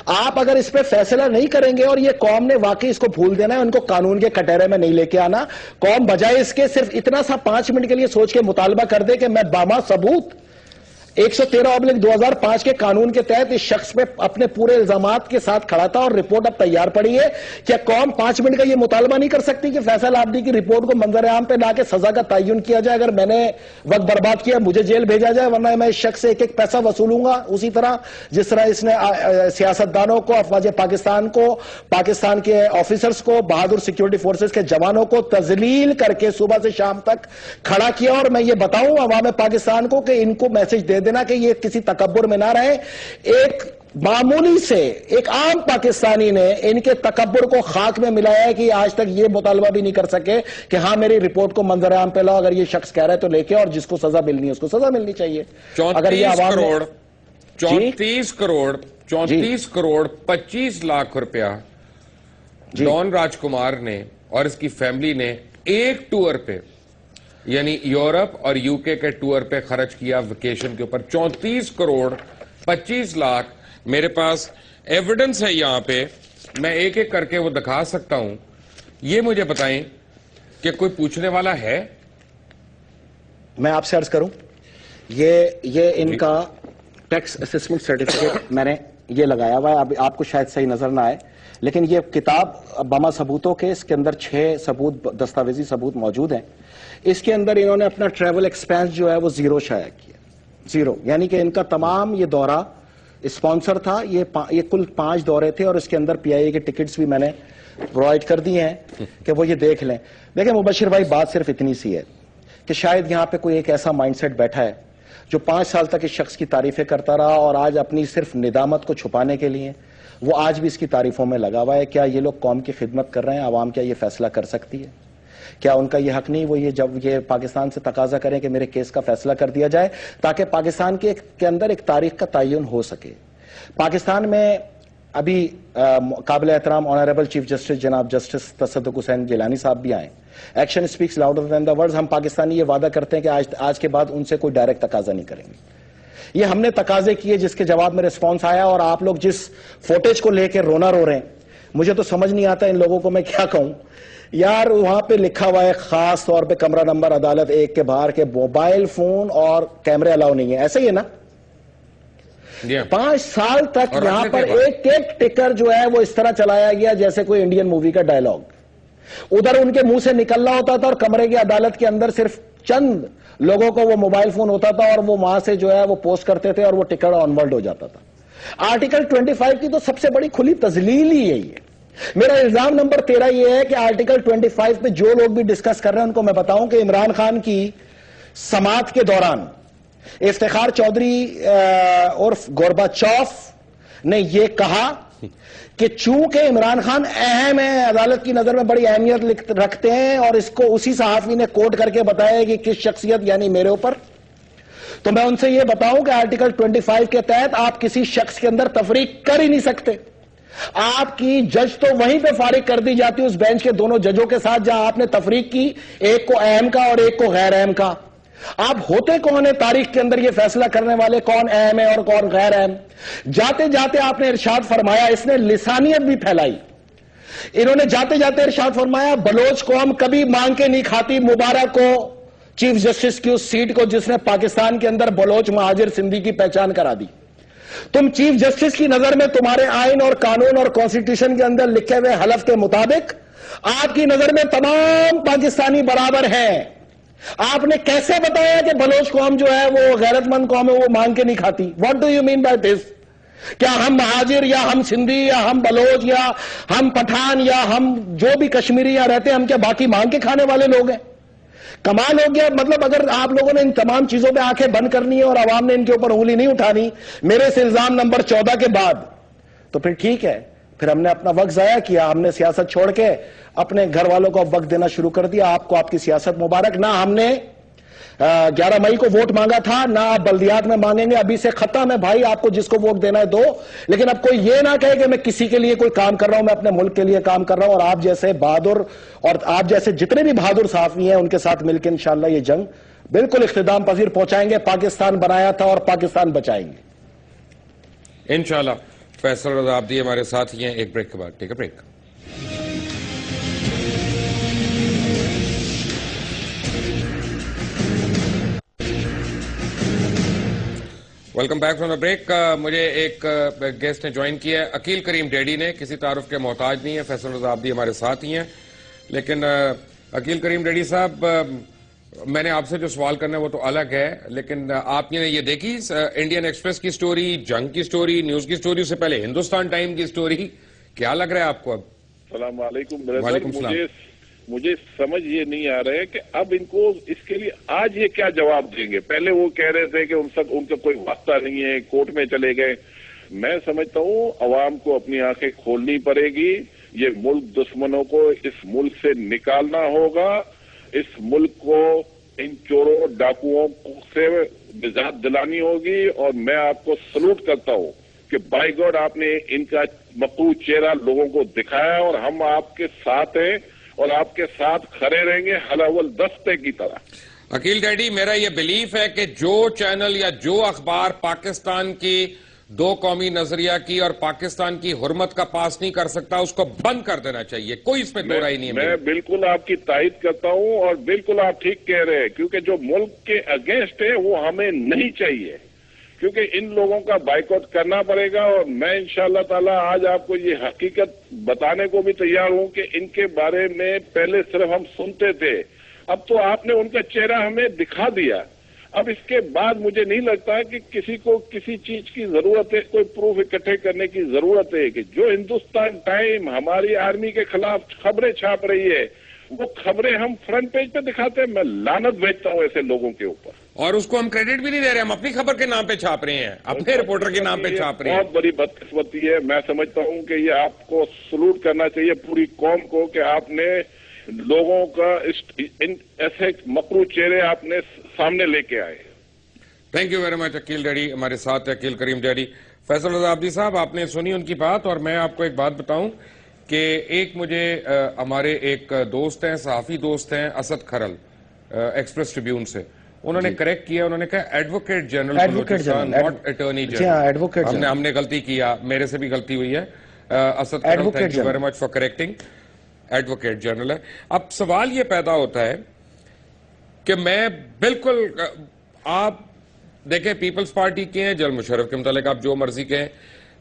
آپ اگر اس پہ فیصلہ نہیں کریں گے اور یہ قوم نے واقعی اس کو بھول دینا ہے، ان کو قانون کے کٹہرے میں نہیں لے کے آنا، قوم بجائے اس کے صرف اتنا سا 5 منٹ کے لیے سوچ کے مطالبہ کر دے کہ میں باما ثبوت 113/2005 کے قانون کے تحت اس شخص پہ اپنے پورے الزامات کے ساتھ کھڑا تھا اور رپورٹ اب تیار پڑی ہے. کیا قوم 5 منٹ کا یہ مطالبہ نہیں کر سکتی کہ فیصل عابدی کی رپورٹ کو منظر عام پہ لا کے سزا کا تعین کیا جائے؟ اگر میں نے وقت برباد کیا مجھے جیل بھیجا جائے، ورنہ میں اس شخص سے ایک ایک پیسہ وصولوں گا. اسی طرح جس طرح اس نے سیاستدانوں کو، افواج پاکستان کو، پاکستان کے آفیسرز کو، بہادر سیکیورٹی فورسز کے جوانوں کو تذلیل کر کے صبح سے شام تک کھڑا کیا. اور میں یہ بتاؤں عوام پاکستان کو کہ ان کو میسج دے دینا کہ یہ کسی تکبر میں نہ رہے. ایک معمولی سے ایک عام پاکستانی نے ان کے تکبر کو خاک میں ملایا ہے کہ آج تک یہ مطالبہ بھی نہیں کر سکے کہ ہاں میری رپورٹ کو منظر عام پہ لاؤ. اگر یہ شخص کہہ رہا ہے تو لے کے، اور جس کو سزا ملنی ہے اس کو سزا ملنی چاہیے. اگر یہ عوام 34 کروڑ 25 لاکھ روپیہ ڈان راج کمار نے اور اس کی فیملی نے ایک ٹور پہ، یعنی یورپ اور یو کے ٹور پہ خرچ کیا ویکیشن کے اوپر. 34 کروڑ 25 لاکھ میرے پاس ایویڈنس ہے یہاں پہ، میں ایک ایک کر کے وہ دکھا سکتا ہوں. یہ مجھے بتائیں کہ کوئی پوچھنے والا ہے؟ میں آپ سے عرض کروں، یہ ان کا ٹیکس اسسمنٹ سرٹیفکیٹ میں نے یہ لگایا ہوا ہے. اب آپ کو شاید صحیح نظر نہ آئے، لیکن یہ کتاب بما ثبوتوں کے، اس کے اندر 6 ثبوت، دستاویزی ثبوت موجود ہیں. اس کے اندر انہوں نے اپنا ٹریول ایکسپینس جو ہے وہ 0 شائع کیا. 0 یعنی کہ ان کا تمام یہ دورہ اسپانسر تھا. یہ کل 5 دورے تھے اور اس کے اندر پی آئی اے کے ٹکٹس بھی میں نے پرووائڈ کر دی ہیں کہ وہ یہ دیکھ لیں. دیکھیں مبشر بھائی، بات صرف اتنی سی ہے کہ شاید یہاں پہ کوئی ایک ایسا مائنڈ سیٹ بیٹھا ہے جو 5 سال تک اس شخص کی تعریفیں کرتا رہا اور آج اپنی صرف ندامت کو چھپانے کے لیے وہ آج بھی اس کی تعریفوں میں لگا ہوا ہے. کیا یہ لوگ قوم کی خدمت کر رہے ہیں؟ عوام کیا یہ فیصلہ کر سکتی ہے؟ کیا ان کا یہ حق نہیں وہ یہ جب یہ پاکستان سے تقاضا کریں کہ میرے کیس کا فیصلہ کر دیا جائے تاکہ پاکستان کے اندر ایک تاریخ کا تعین ہو سکے؟ پاکستان میں ابھی قابل احترام آنریبل چیف جسٹس جناب جسٹس تصدق حسین گیلانی صاحب بھی آئے. Action speaks louder than the words. ہم پاکستانی یہ وعدہ کرتے ہیں کہ آج کے بعد ان سے کوئی ڈائریکٹ تقاضا نہیں کریں گے. یہ ہم نے تقاضے کیے جس کے جواب میں ریسپانس آیا، اور آپ لوگ جس فوٹیج کو لے کے رونا رو رہے ہیں، مجھے تو سمجھ نہیں آتا ان لوگوں کو میں کیا کہوں. یار وہاں پہ لکھا ہوا ہے خاص طور پہ کمرہ نمبر عدالت 1 کے باہر کے موبائل فون اور کیمرے الاؤ نہیں ہے. ایسے ہی ہے نا؟ 5 سال تک یہاں پر ایک ایک ٹکر جو ہے وہ اس طرح چلایا گیا جیسے کوئی انڈین مووی کا ڈائلاگ. ادھر ان کے منہ سے نکلنا ہوتا تھا اور کمرے کی عدالت کے اندر صرف چند لوگوں کو وہ موبائل فون ہوتا تھا اور وہ وہاں سے جو ہے وہ پوسٹ کرتے تھے اور وہ ٹکٹ آن ورلڈ ہو جاتا تھا. آرٹیکل 25 کی تو سب سے بڑی کھلی تذلیل ہی یہی ہے. میرا الزام نمبر 13 یہ ہے کہ آرٹیکل 25 پہ جو لوگ بھی ڈسکس کر رہے ہیں ان کو میں بتاؤں کہ عمران خان کی سماعت کے دوران افتخار چودھری عرف گورباچوف نے یہ کہا کہ چونکہ عمران خان اہم ہے، عدالت کی نظر میں بڑی اہمیت رکھتے ہیں، اور اس کو اسی صحافی نے کوٹ کر کے بتایا کہ کس شخصیت یعنی میرے اوپر. تو میں ان سے یہ بتاؤں کہ آرٹیکل 25 کے تحت آپ کسی شخص کے اندر تفریق کر ہی نہیں سکتے. آپ کی جج تو وہیں پہ فارغ کر دی جاتی اس بینچ کے دونوں ججوں کے ساتھ جہاں آپ نے تفریق کی، ایک کو اہم کا اور ایک کو غیر اہم کا. آپ ہوتے کون ہیں تاریخ کے اندر یہ فیصلہ کرنے والے کون اہم ہے اور کون غیر اہم؟ جاتے جاتے آپ نے ارشاد فرمایا، اس نے لسانیت بھی پھیلائی. انہوں نے جاتے جاتے ارشاد فرمایا بلوچ قوم کبھی مانگ کے نہیں کھاتی. مبارک کو چیف جسٹس کی اس سیٹ کو جس نے پاکستان کے اندر بلوچ مہاجر سندھی کی پہچان کرا دی. تم چیف جسٹس کی نظر میں تمہارے آئین اور قانون اور کانسٹیٹیوشن کے اندر لکھے ہوئے حلف کے مطابق آپ کی نظر میں تمام پاکستانی برابر ہیں. آپ نے کیسے بتایا کہ بلوچ قوم جو ہے وہ غیرت مند قوم ہے، وہ مانگ کے نہیں کھاتی؟ What do you mean by this? کیا ہم مہاجر یا ہم سندھی یا ہم بلوچ یا ہم پٹھان یا ہم جو بھی کشمیری یہاں رہتے ہیں، ہم کیا باقی مانگ کے کھانے والے لوگ ہیں؟ کمال ہو گیا. مطلب اگر آپ لوگوں نے ان تمام چیزوں پہ آنکھیں بند کرنی ہے اور عوام نے ان کے اوپر انگلی نہیں اٹھانی میرے سے الزام نمبر 14 کے بعد، تو پھر ٹھیک ہے. پھر ہم نے اپنا وقت ضائع کیا، ہم نے سیاست چھوڑ کے اپنے گھر والوں کو وقت دینا شروع کر دیا. آپ کو آپ کی سیاست مبارک. نہ ہم نے 11 مئی کو ووٹ مانگا تھا، نہ آپ بلدیات میں مانگیں گے. ابھی سے ختم ہے بھائی، آپ کو جس کو ووٹ دینا ہے دو. لیکن اب کوئی یہ نہ کہے کہ میں کسی کے لیے کوئی کام کر رہا ہوں، میں اپنے ملک کے لیے کام کر رہا ہوں. اور آپ جیسے بہادر اور آپ جیسے جتنے بھی بہادر صحافی ہیں ان کے ساتھ مل کے انشاءاللہ یہ جنگ بالکل اختتام پذیر پہنچائیں گے. پاکستان بنایا تھا اور پاکستان بچائیں گے انشاءاللہ. فیصل رضا عابدی ہمارے ساتھ ہی ہیں. ایک بریک کے بعد take a break. Welcome back from the break. مجھے ایک گیسٹ نے جوائن کیا ہے, عقیل کریم ڈیڈی نے, کسی تعارف کے محتاج نہیں ہے. فیصل رضا عابدی ہمارے ساتھ ہی ہیں. لیکن عقیل کریم ڈیڈی صاحب, میں نے آپ سے جو سوال کرنا ہے وہ تو الگ ہے, لیکن آپ نے یہ دیکھی انڈین ایکسپریس کی سٹوری, جنگ کی سٹوری, نیوز کی سٹوری, سے پہلے ہندوستان ٹائم کی سٹوری, کیا لگ رہا ہے آپ کو اب؟ السلام علیکم. وعلیکم السلام. مجھے سمجھ یہ نہیں آ رہا ہے کہ اب ان کو اس کے لیے آج یہ کیا جواب دیں گے. پہلے وہ کہہ رہے تھے کہ ان کا کوئی واسطہ نہیں ہے, کورٹ میں چلے گئے. میں سمجھتا ہوں عوام کو اپنی آنکھیں کھولنی پڑے گی. یہ ملک دشمنوں کو اس ملک سے نکالنا ہوگا. اس ملک کو ان چوروں ڈاکوؤں سے نجات دلانی ہوگی. اور میں آپ کو سلوٹ کرتا ہوں کہ بائی گاڈ آپ نے ان کا مقروض چہرہ لوگوں کو دکھایا, اور ہم آپ کے ساتھ ہیں اور آپ کے ساتھ کھڑے رہیں گے حلاول دستے کی طرح. عقیل ڈیڈی, میرا یہ بلیف ہے کہ جو چینل یا جو اخبار پاکستان کی دو قومی نظریہ کی اور پاکستان کی حرمت کا پاس نہیں کر سکتا, اس کو بند کر دینا چاہیے. کوئی اس پہ دو رائے نہیں ہے. میں بالکل آپ کی تائید کرتا ہوں, اور بالکل آپ ٹھیک کہہ رہے ہیں, کیونکہ جو ملک کے اگینسٹ ہے وہ ہمیں نہیں چاہیے, کیونکہ ان لوگوں کا بائیکاٹ کرنا پڑے گا. اور میں انشاءاللہ تعالی آج آپ کو یہ حقیقت بتانے کو بھی تیار ہوں کہ ان کے بارے میں پہلے صرف ہم سنتے تھے, اب تو آپ نے ان کا چہرہ ہمیں دکھا دیا. اب اس کے بعد مجھے نہیں لگتا کہ کسی کو کسی چیز کی ضرورت ہے, کوئی پروف اکٹھے کرنے کی ضرورت ہے. کہ جو ہندوستان ٹائم ہماری آرمی کے خلاف خبریں چھاپ رہی ہے, وہ خبریں ہم فرنٹ پیج پہ دکھاتے ہیں. میں لعنت بھیجتا ہوں ایسے لوگوں کے اوپر, اور اس کو ہم کریڈٹ بھی نہیں دے رہے. ہم اپنی خبر کے نام پہ چھاپ رہے ہیں, اپنے رپورٹر کے نام پہ چھاپ رہے ہیں. بہت بڑی بدقسمتی ہے. میں سمجھتا ہوں کہ یہ آپ کو سلوٹ کرنا چاہیے پوری قوم کو, کہ آپ نے لوگوں کا ایسے مکروہ چہرے آپ نے سامنے لے کے آئے. Thank you very much Aqeel Dhedhi. ہمارے ساتھ ہے عقیل کریم ڈیڈی. فیصل رضا عابدی صاحب, آپ نے سنی ان کی بات, اور میں آپ کو ایک بات بتاؤں کہ ایک مجھے ہمارے ایک دوست ہیں, صحافی دوست ہیں, اسد کھرل, ایکسپریس ٹریبیون سے, انہوں نے کریکٹ کیا. انہوں نے کہا advocate general Balochistan, not attorney general. ہم نے غلطی کیا, میرے سے بھی غلطی ہوئی ہے. Asad Kharal, thank you very much for correcting. Advocate general ہے. اب سوال یہ پیدا ہوتا ہے کہ میں بالکل, آپ دیکھیں پیپلز پارٹی کے ہیں, جنرل مشرف کے متعلق آپ جو مرضی کہیں,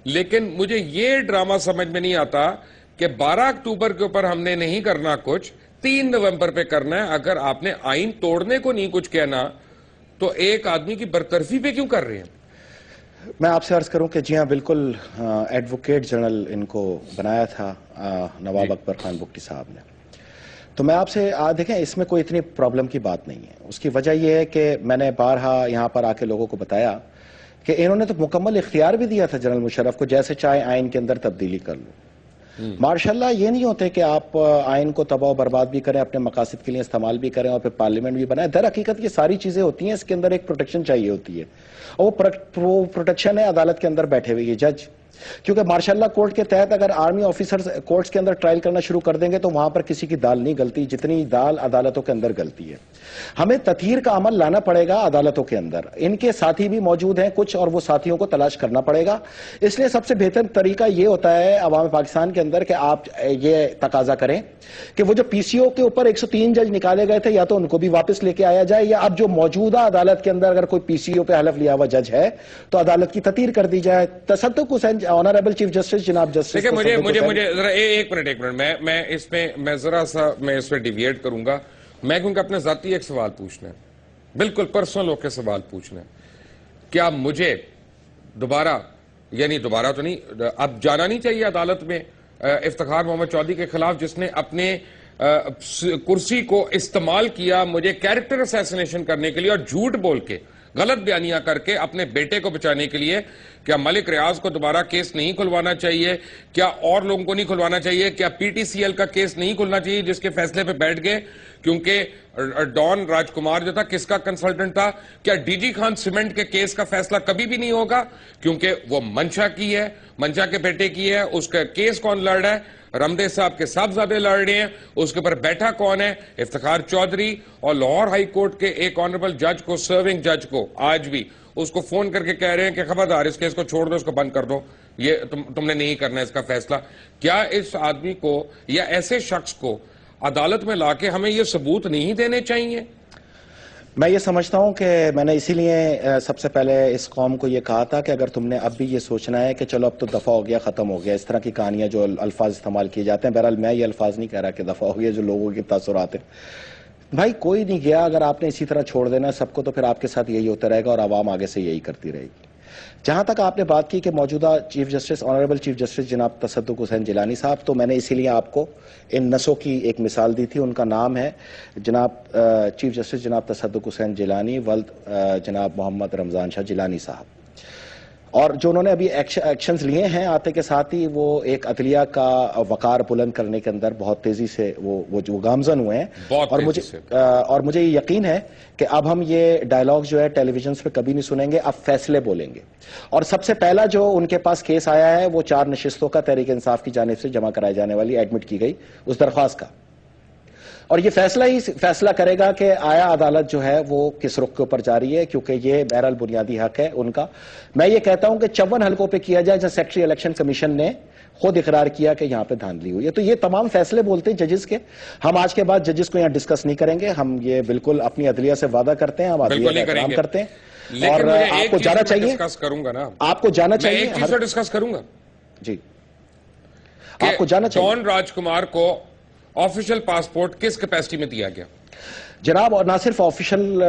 لیکن مجھے یہ ڈرامہ سمجھ میں نہیں آتا کہ 12 اکتوبر کے اوپر ہم نے نہیں کرنا کچھ, 3 نومبر پہ کرنا ہے. اگر آپ نے آئین توڑنے کو نہیں کچھ کہنا تو ایک آدمی کی برطرفی پہ کیوں کر رہے ہیں؟ میں آپ سے عرض کروں کہ جی ہاں بالکل, ایڈوکیٹ جنرل ان کو بنایا تھا نواب اکبر خان بگٹی صاحب نے. تو میں آپ سے دیکھیں, اس میں کوئی اتنی پرابلم کی بات نہیں ہے. اس کی وجہ یہ ہے کہ میں نے بارہا یہاں پر آ کے لوگوں کو بتایا کہ انہوں نے تو مکمل اختیار بھی دیا تھا جنرل مشرف کو, جیسے چاہے آئین کے اندر تبدیلی کر لو. ماشاءاللہ یہ نہیں ہوتے کہ آپ آئین کو تباہ و برباد بھی کریں, اپنے مقاصد کے لیے استعمال بھی کریں, اور پھر پارلیمنٹ بھی بنائیں. در حقیقت یہ ساری چیزیں ہوتی ہیں, اس کے اندر ایک پروٹیکشن چاہیے ہوتی ہے, اور وہ پروٹیکشن ہے عدالت کے اندر بیٹھے ہوئے یہ جج. کیونکہ مارشاءاللہ کورٹ کے تحت اگر آرمی آفیسرز کورٹس کے اندر ٹرائل کرنا شروع کر دیں گے تو وہاں پر کسی کی دال نہیں گلتی جتنی دال عدالتوں کے اندر گلتی ہے. ہمیں تطہیر کا عمل لانا پڑے گا عدالتوں کے اندر. ان کے ساتھی بھی موجود ہیں کچھ, اور وہ ساتھیوں کو تلاش کرنا پڑے گا. اس لیے سب سے بہتر طریقہ یہ ہوتا ہے عوام پاکستان کے اندر کہ آپ یہ تقاضا کریں کہ وہ جو پی سی او کے اوپر 103 جج نکالے گئے تھے, یا تو ان کو بھی واپس لے کے آیا جائے, یا اب جو موجودہ عدالت کے اندر اگر کوئی پی سی او پہ حلف لیا ہوا جج ہے تو عدالت کی تطہیر کر دی جائے. تصدق حسین, آنریبل چیف جسٹس جناب جسٹس, دیکھیں مجھے ذرا ایک منٹ میں اس میں ذرا سا میں اس پہ ڈیویٹ کروں گا. میں کیونکہ اپنے ذاتی ایک سوال پوچھنا ہے, بالکل پرسنل ہو کے سوال پوچھنا ہے. کیا مجھے دوبارہ, یعنی دوبارہ تو نہیں, اب جانا نہیں چاہیے عدالت میں افتخار محمد چودھری کے خلاف, جس نے اپنے کرسی کو استعمال کیا مجھے کیریکٹر اسیسینیشن کرنے کے لیے, اور جھوٹ بول کے, غلط بیانیاں کر کے اپنے بیٹے کو بچانے کے لیے؟ کیا ملک ریاض کو دوبارہ کیس نہیں کھلوانا چاہیے؟ کیا اور لوگوں کو نہیں کھلوانا چاہیے؟ کیا پی ٹی سی ایل کا کیس نہیں کھلنا چاہیے جس کے فیصلے پہ بیٹھ گئے؟ کیونکہ ڈان راج کمار جو تھا کس کا کنسلٹنٹ تھا؟ کیا ڈی جی خان سیمنٹ کے کیس کا فیصلہ کبھی بھی نہیں ہوگا؟ کیونکہ وہ منشا کی ہے, منشا کے بیٹے کی ہے. اس کا کیس کون لڑ رہا ہے؟ رمدے صاحب کے صاحبزادے لڑ رہے ہیں. اس کے اوپر بیٹھا کون ہے؟ افتخار چودھری. اور لاہور ہائی کورٹ کے ایک آنریبل جج کو, سرونگ جج کو, آج بھی اس کو فون کر کے کہہ رہے ہیں کہ خبردار اس کیس کو چھوڑ دو, اس کو بند کر دو, یہ تم نے نہیں کرنا اس کا فیصلہ. کیا اس آدمی کو یا ایسے شخص کو عدالت میں لا کے ہمیں یہ ثبوت نہیں دینے چاہیے؟ میں یہ سمجھتا ہوں کہ میں نے اسی لیے سب سے پہلے اس قوم کو یہ کہا تھا کہ اگر تم نے اب بھی یہ سوچنا ہے کہ چلو اب تو دفعہ ہو گیا، ختم ہو گیا، اس طرح کی کہانیاں جو الفاظ استعمال کیے جاتے ہیں، بہرحال میں یہ الفاظ نہیں کہہ رہا کہ دفعہ ہو گیا، جو لوگوں کے تاثرات ہیں، بھائی کوئی نہیں گیا، اگر آپ نے اسی طرح چھوڑ دینا سب کو تو پھر آپ کے ساتھ یہی ہوتا رہے گا اور عوام آگے سے یہی کرتی رہے گی۔ جہاں تک آپ نے بات کی کہ موجودہ chief justice, honourable chief justice جناب تصدق حسین جیلانی صاحب، تو میں نے اسی لیے آپ کو ان نسوں کی ایک مثال دی تھی۔ ان کا نام ہے جناب چیف جسٹس جناب تصدق حسین جیلانی ولد جناب محمد رمضان شاہ جیلانی صاحب، اور جو انہوں نے ابھی ایکشنز لیے ہیں آتے کے ساتھ ہی وہ ایک عدلیہ کا وقار بلند کرنے کے اندر بہت تیزی سے وہ جو گامزن ہوئے ہیں، اور مجھے یہ یقین ہے کہ اب ہم یہ ڈائلاگ جو ہے ٹیلی ویژنز پہ کبھی نہیں سنیں گے، اب فیصلے بولیں گے۔ اور سب سے پہلا جو ان کے پاس کیس آیا ہے وہ 4 نشستوں کا تحریک انصاف کی جانب سے جمع کرائی جانے والی ایڈمٹ کی گئی اس درخواست کا، اور یہ فیصلہ کرے گا کہ آیا عدالت جو ہے وہ کس رخ کے اوپر جاری ہے، کیونکہ یہ بہرحال بنیادی حق ہے ان کا۔ میں یہ کہتا ہوں کہ 54 حلقوں پہ کیا جائے، جہاں سیکٹری الیکشن کمیشن نے خود اقرار کیا کہ یہاں پہ دھاندلی ہوئی ہے، تو یہ تمام فیصلے بولتے ہیں ججز کے۔ ہم آج کے بعد ججز کو یہاں ڈسکس نہیں کریں گے، ہم یہ بالکل اپنی عدلیہ سے وعدہ کرتے ہیں، ہم عدلیہ کا احترام کرتے ہیں، اور آپ کو جانا چاہیے، آپ کو جانا چاہیے، ایک چیز ڈسکس کروں گا جی، آپ کو جانا چاہیے۔ ڈان راج کمار کو آفیشل پاسپورٹ کس کیپیسٹی میں دیا گیا؟ جناب، اور نہ صرف آفیشل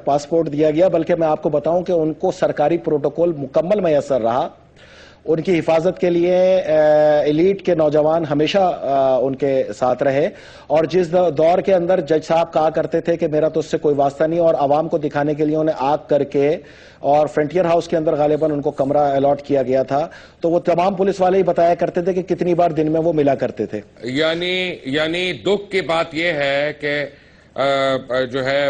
پاسپورٹ دیا گیا بلکہ میں آپ کو بتاؤں کہ ان کو سرکاری پروٹوکول مکمل میسر رہا، ان کی حفاظت کے لیے ایلیٹ کے نوجوان ہمیشہ ان کے ساتھ رہے، اور جس دور کے اندر جج صاحب کہا کرتے تھے کہ میرا تو اس سے کوئی واسطہ نہیں، اور عوام کو دکھانے کے لیے انہیں آگ کر کے اور فرنٹیئر ہاؤس کے اندر غالباً ان کو کمرہ الاٹ کیا گیا تھا، تو وہ تمام پولیس والے ہی بتایا کرتے تھے کہ کتنی بار دن میں وہ ملا کرتے تھے۔ یعنی دکھ کی بات یہ ہے کہ جو ہے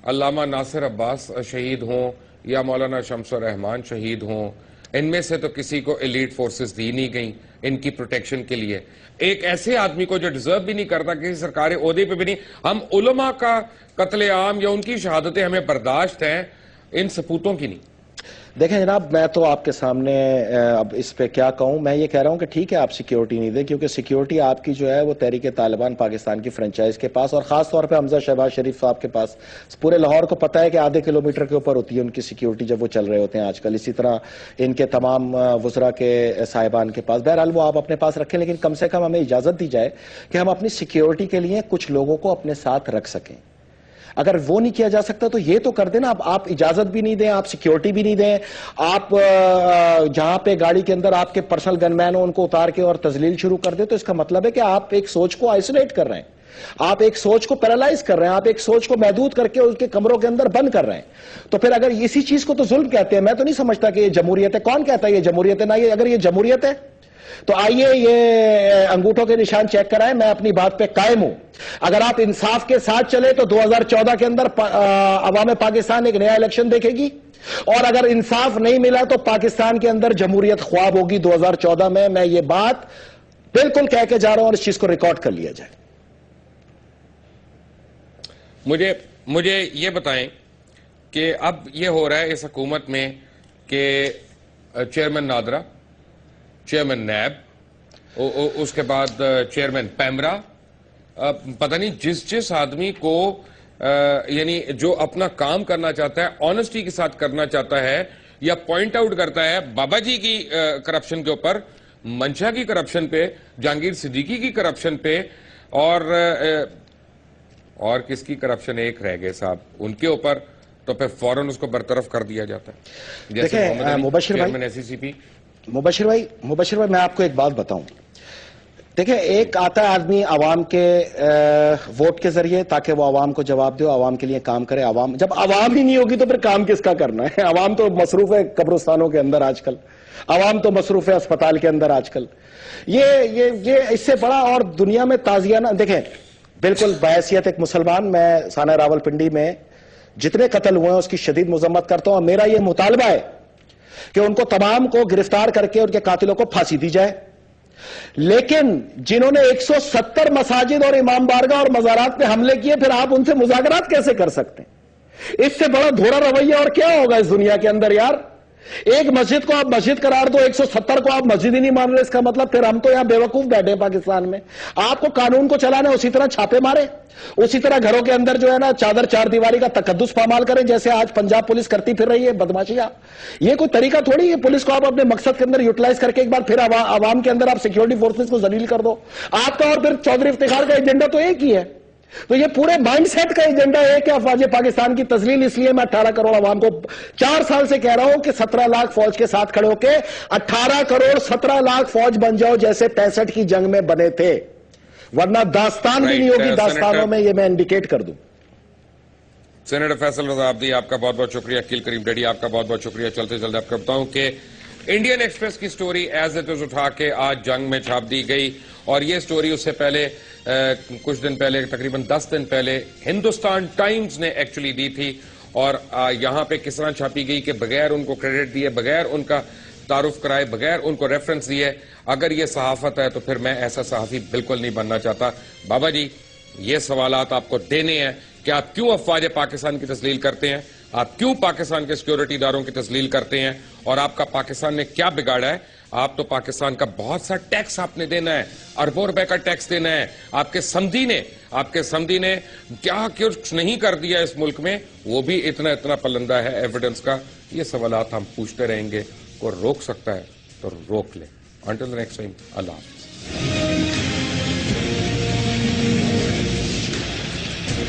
علامہ ناصر عباس شہید ہوں یا مولانا شمس الرحمان شہید ہوں، ان میں سے تو کسی کو ایلیٹ فورسز دی نہیں گئیں ان کی پروٹیکشن کے لیے۔ ایک ایسے آدمی کو جو ڈیزرو بھی نہیں کرتا کسی سرکاری عہدے پہ بھی نہیں، ہم علماء کا قتل عام یا ان کی شہادتیں ہمیں برداشت ہیں، ان سپوتوں کی نہیں۔ دیکھیں جناب، میں تو آپ کے سامنے اب اس پہ کیا کہوں، میں یہ کہہ رہا ہوں کہ ٹھیک ہے آپ سیکیورٹی نہیں دیں، کیونکہ سیکیورٹی آپ کی جو ہے وہ تحریک طالبان پاکستان کی فرنچائز کے پاس، اور خاص طور پہ حمزہ شہباز شریف صاحب کے پاس، پورے لاہور کو پتہ ہے کہ آدھے کلومیٹر کے اوپر ہوتی ہے ان کی سیکیورٹی جب وہ چل رہے ہوتے ہیں آج کل۔ اسی طرح ان کے تمام وزراء کے صاحبان کے پاس، بہرحال وہ آپ اپنے پاس رکھیں، لیکن کم سے کم ہمیں اجازت دی جائے کہ ہم اپنی سیکیورٹی کے لیے کچھ لوگوں کو اپنے ساتھ رکھ سکیں۔ اگر وہ نہیں کیا جا سکتا تو یہ تو کر دینا، آپ اجازت بھی نہیں دیں، آپ سیکیورٹی بھی نہیں دیں، آپ جہاں پہ گاڑی کے اندر آپ کے پرسنل گن مین ہو ان کو اتار کے اور تذلیل شروع کر دیں، تو اس کا مطلب ہے کہ آپ ایک سوچ کو آئسولیٹ کر رہے ہیں، آپ ایک سوچ کو پیرالائز کر رہے ہیں، آپ ایک سوچ کو محدود کر کے اس کے کمروں کے اندر بند کر رہے ہیں۔ تو پھر اگر اسی چیز کو تو ظلم کہتے ہیں، میں تو نہیں سمجھتا کہ یہ جمہوریت ہے۔ کون کہتا ہے یہ جمہوریت ہے؟ نہ یہ، اگر یہ جمہوریت ہے تو آئیے یہ انگوٹھوں کے نشان چیک کرائیں، میں اپنی بات پہ قائم ہوں۔ اگر آپ انصاف کے ساتھ چلے تو 2014 کے اندر عوام پاکستان ایک نیا الیکشن دیکھے گی، اور اگر انصاف نہیں ملا تو پاکستان کے اندر جمہوریت خواب ہوگی 2014 میں۔ میں یہ بات بالکل کہہ کے جا رہا ہوں، اور اس چیز کو ریکارڈ کر لیا جائے۔ مجھے یہ بتائیں کہ اب یہ ہو رہا ہے اس حکومت میں کہ چیئرمین نادرا، چیئرمین نیب، اس کے بعد چیئرمین پیمرا، پتہ نہیں جس آدمی کو یعنی جو اپنا کام کرنا چاہتا ہے آنیسٹی کے ساتھ کرنا چاہتا ہے، یا پوائنٹ آؤٹ کرتا ہے بابا جی کی کرپشن کے اوپر، منشا کی کرپشن پہ، جہانگیر صدیقی کی کرپشن پہ، اور کس کی کرپشن ایک رہ گئے صاحب ان کے اوپر، تو پھر فوراً اس کو برطرف کر دیا جاتا ہے، جیسے مبشر بھائی، میں آپ کو ایک بات بتاؤں۔ دیکھیں، ایک آتا ہے آدمی عوام کے ووٹ کے ذریعے تاکہ وہ عوام کو جواب دے، عوام کے لیے کام کرے۔ عوام جب عوام ہی نہیں ہوگی تو پھر کام کس کا کرنا ہے؟ عوام تو مصروف ہے قبرستانوں کے اندر آج کل، عوام تو مصروف ہے اسپتال کے اندر آج کل۔ یہ اس سے بڑا اور دنیا میں تازیانہ، دیکھیں بالکل بحیثیت ایک مسلمان، میں سانحہ راولپنڈی میں جتنے قتل ہوئے ہیں اس کی شدید مذمت کرتا ہوں، اور میرا یہ مطالبہ ہے کہ ان کو تمام کو گرفتار کر کے ان کے قاتلوں کو پھانسی دی جائے۔ لیکن جنہوں نے 170 مساجد اور امام بارگاہ اور مزارات پہ حملے کیے، پھر آپ ان سے مذاکرات کیسے کر سکتے ہیں؟ اس سے بڑا دھوڑا رویہ اور کیا ہوگا اس دنیا کے اندر یار؟ ایک مسجد کو آپ مسجد قرار دو, 170 کو آپ مسجد ہی نہیں مان رہے, اس کا مطلب پھر ہم تو یہاں بیوقوف بیٹھے ہیں پاکستان میں. آپ کو قانون کو چلانا ہے اسی طرح چھاپے مارے, اسی طرح گھروں کے اندر جو ہے نا چادر چار دیواری کا تقدس پامال کریں جیسے آج پنجاب پولیس کرتی پھر رہی ہے بدماشیاں. یہ کوئی طریقہ تھوڑی ہے. پولیس کو آپ اپنے مقصد کے اندر یوٹیلائز کر کے ایک بار پھر عوام کے اندر آپ سیکیورٹی فورسز کو ذلیل کر دو. آپ کا اور پھر چودھری افتخار کا ایجنڈا تو ایک ہی ہے. تو یہ پورے مائنڈ سیٹ کا ایجنڈا ہے کہ افواج پاکستان کی تذلیل. اس لیے میں 18 کروڑ عوام کو 4 سال سے کہہ رہا ہوں کہ 17 لاکھ فوج کے ساتھ کھڑے ہو کے 18 کروڑ 17 لاکھ فوج بن جاؤ جیسے 65 کی جنگ میں بنے تھے, ورنہ داستان بھی نہیں ہوگی. داستانوں میں یہ میں انڈیکیٹ کر دوں. سینیٹر فیصل رضا عابدی آپ کا بہت بہت شکریہ. عقیل کریم ڈیڈی آپ کا بہت بہت شکریہ. چلتے چلتے آپ کو بتاؤں کہ انڈین ایکسپریس کی سٹوری ایز اٹ از اٹھا کے آج جنگ میں چھاپ دی گئی, اور یہ سٹوری اس سے پہلے کچھ دن پہلے تقریباً 10 دن پہلے ہندوستان ٹائمز نے ایکچولی دی تھی, اور یہاں پہ کس طرح چھاپی گئی کہ بغیر ان کو کریڈٹ دیے, بغیر ان کا تعارف کرائے, بغیر ان کو ریفرنس دیے. اگر یہ صحافت ہے تو پھر میں ایسا صحافی بالکل نہیں بننا چاہتا. بابا جی یہ سوالات آپ کو دینے ہیں کہ آپ کیوں افواج پاکستان کی تذلیل کرتے ہیں, آپ کیوں پاکستان کے سیکیورٹی اداروں کی تذلیل کرتے ہیں, اور آپ کا پاکستان نے کیا بگاڑا ہے. آپ تو پاکستان کا بہت سا ٹیکس آپ نے دینا ہے, اربوں روپے کا ٹیکس دینا ہے. آپ کے سمدھی نے کیا کچھ نہیں کر دیا اس ملک میں, وہ بھی اتنا پلندہ ہے ایویڈنس کا. یہ سوالات ہم پوچھتے رہیں گے. کوئی روک سکتا ہے تو روک لے. انٹل نیکسٹ ٹائم, اللہ حافظ.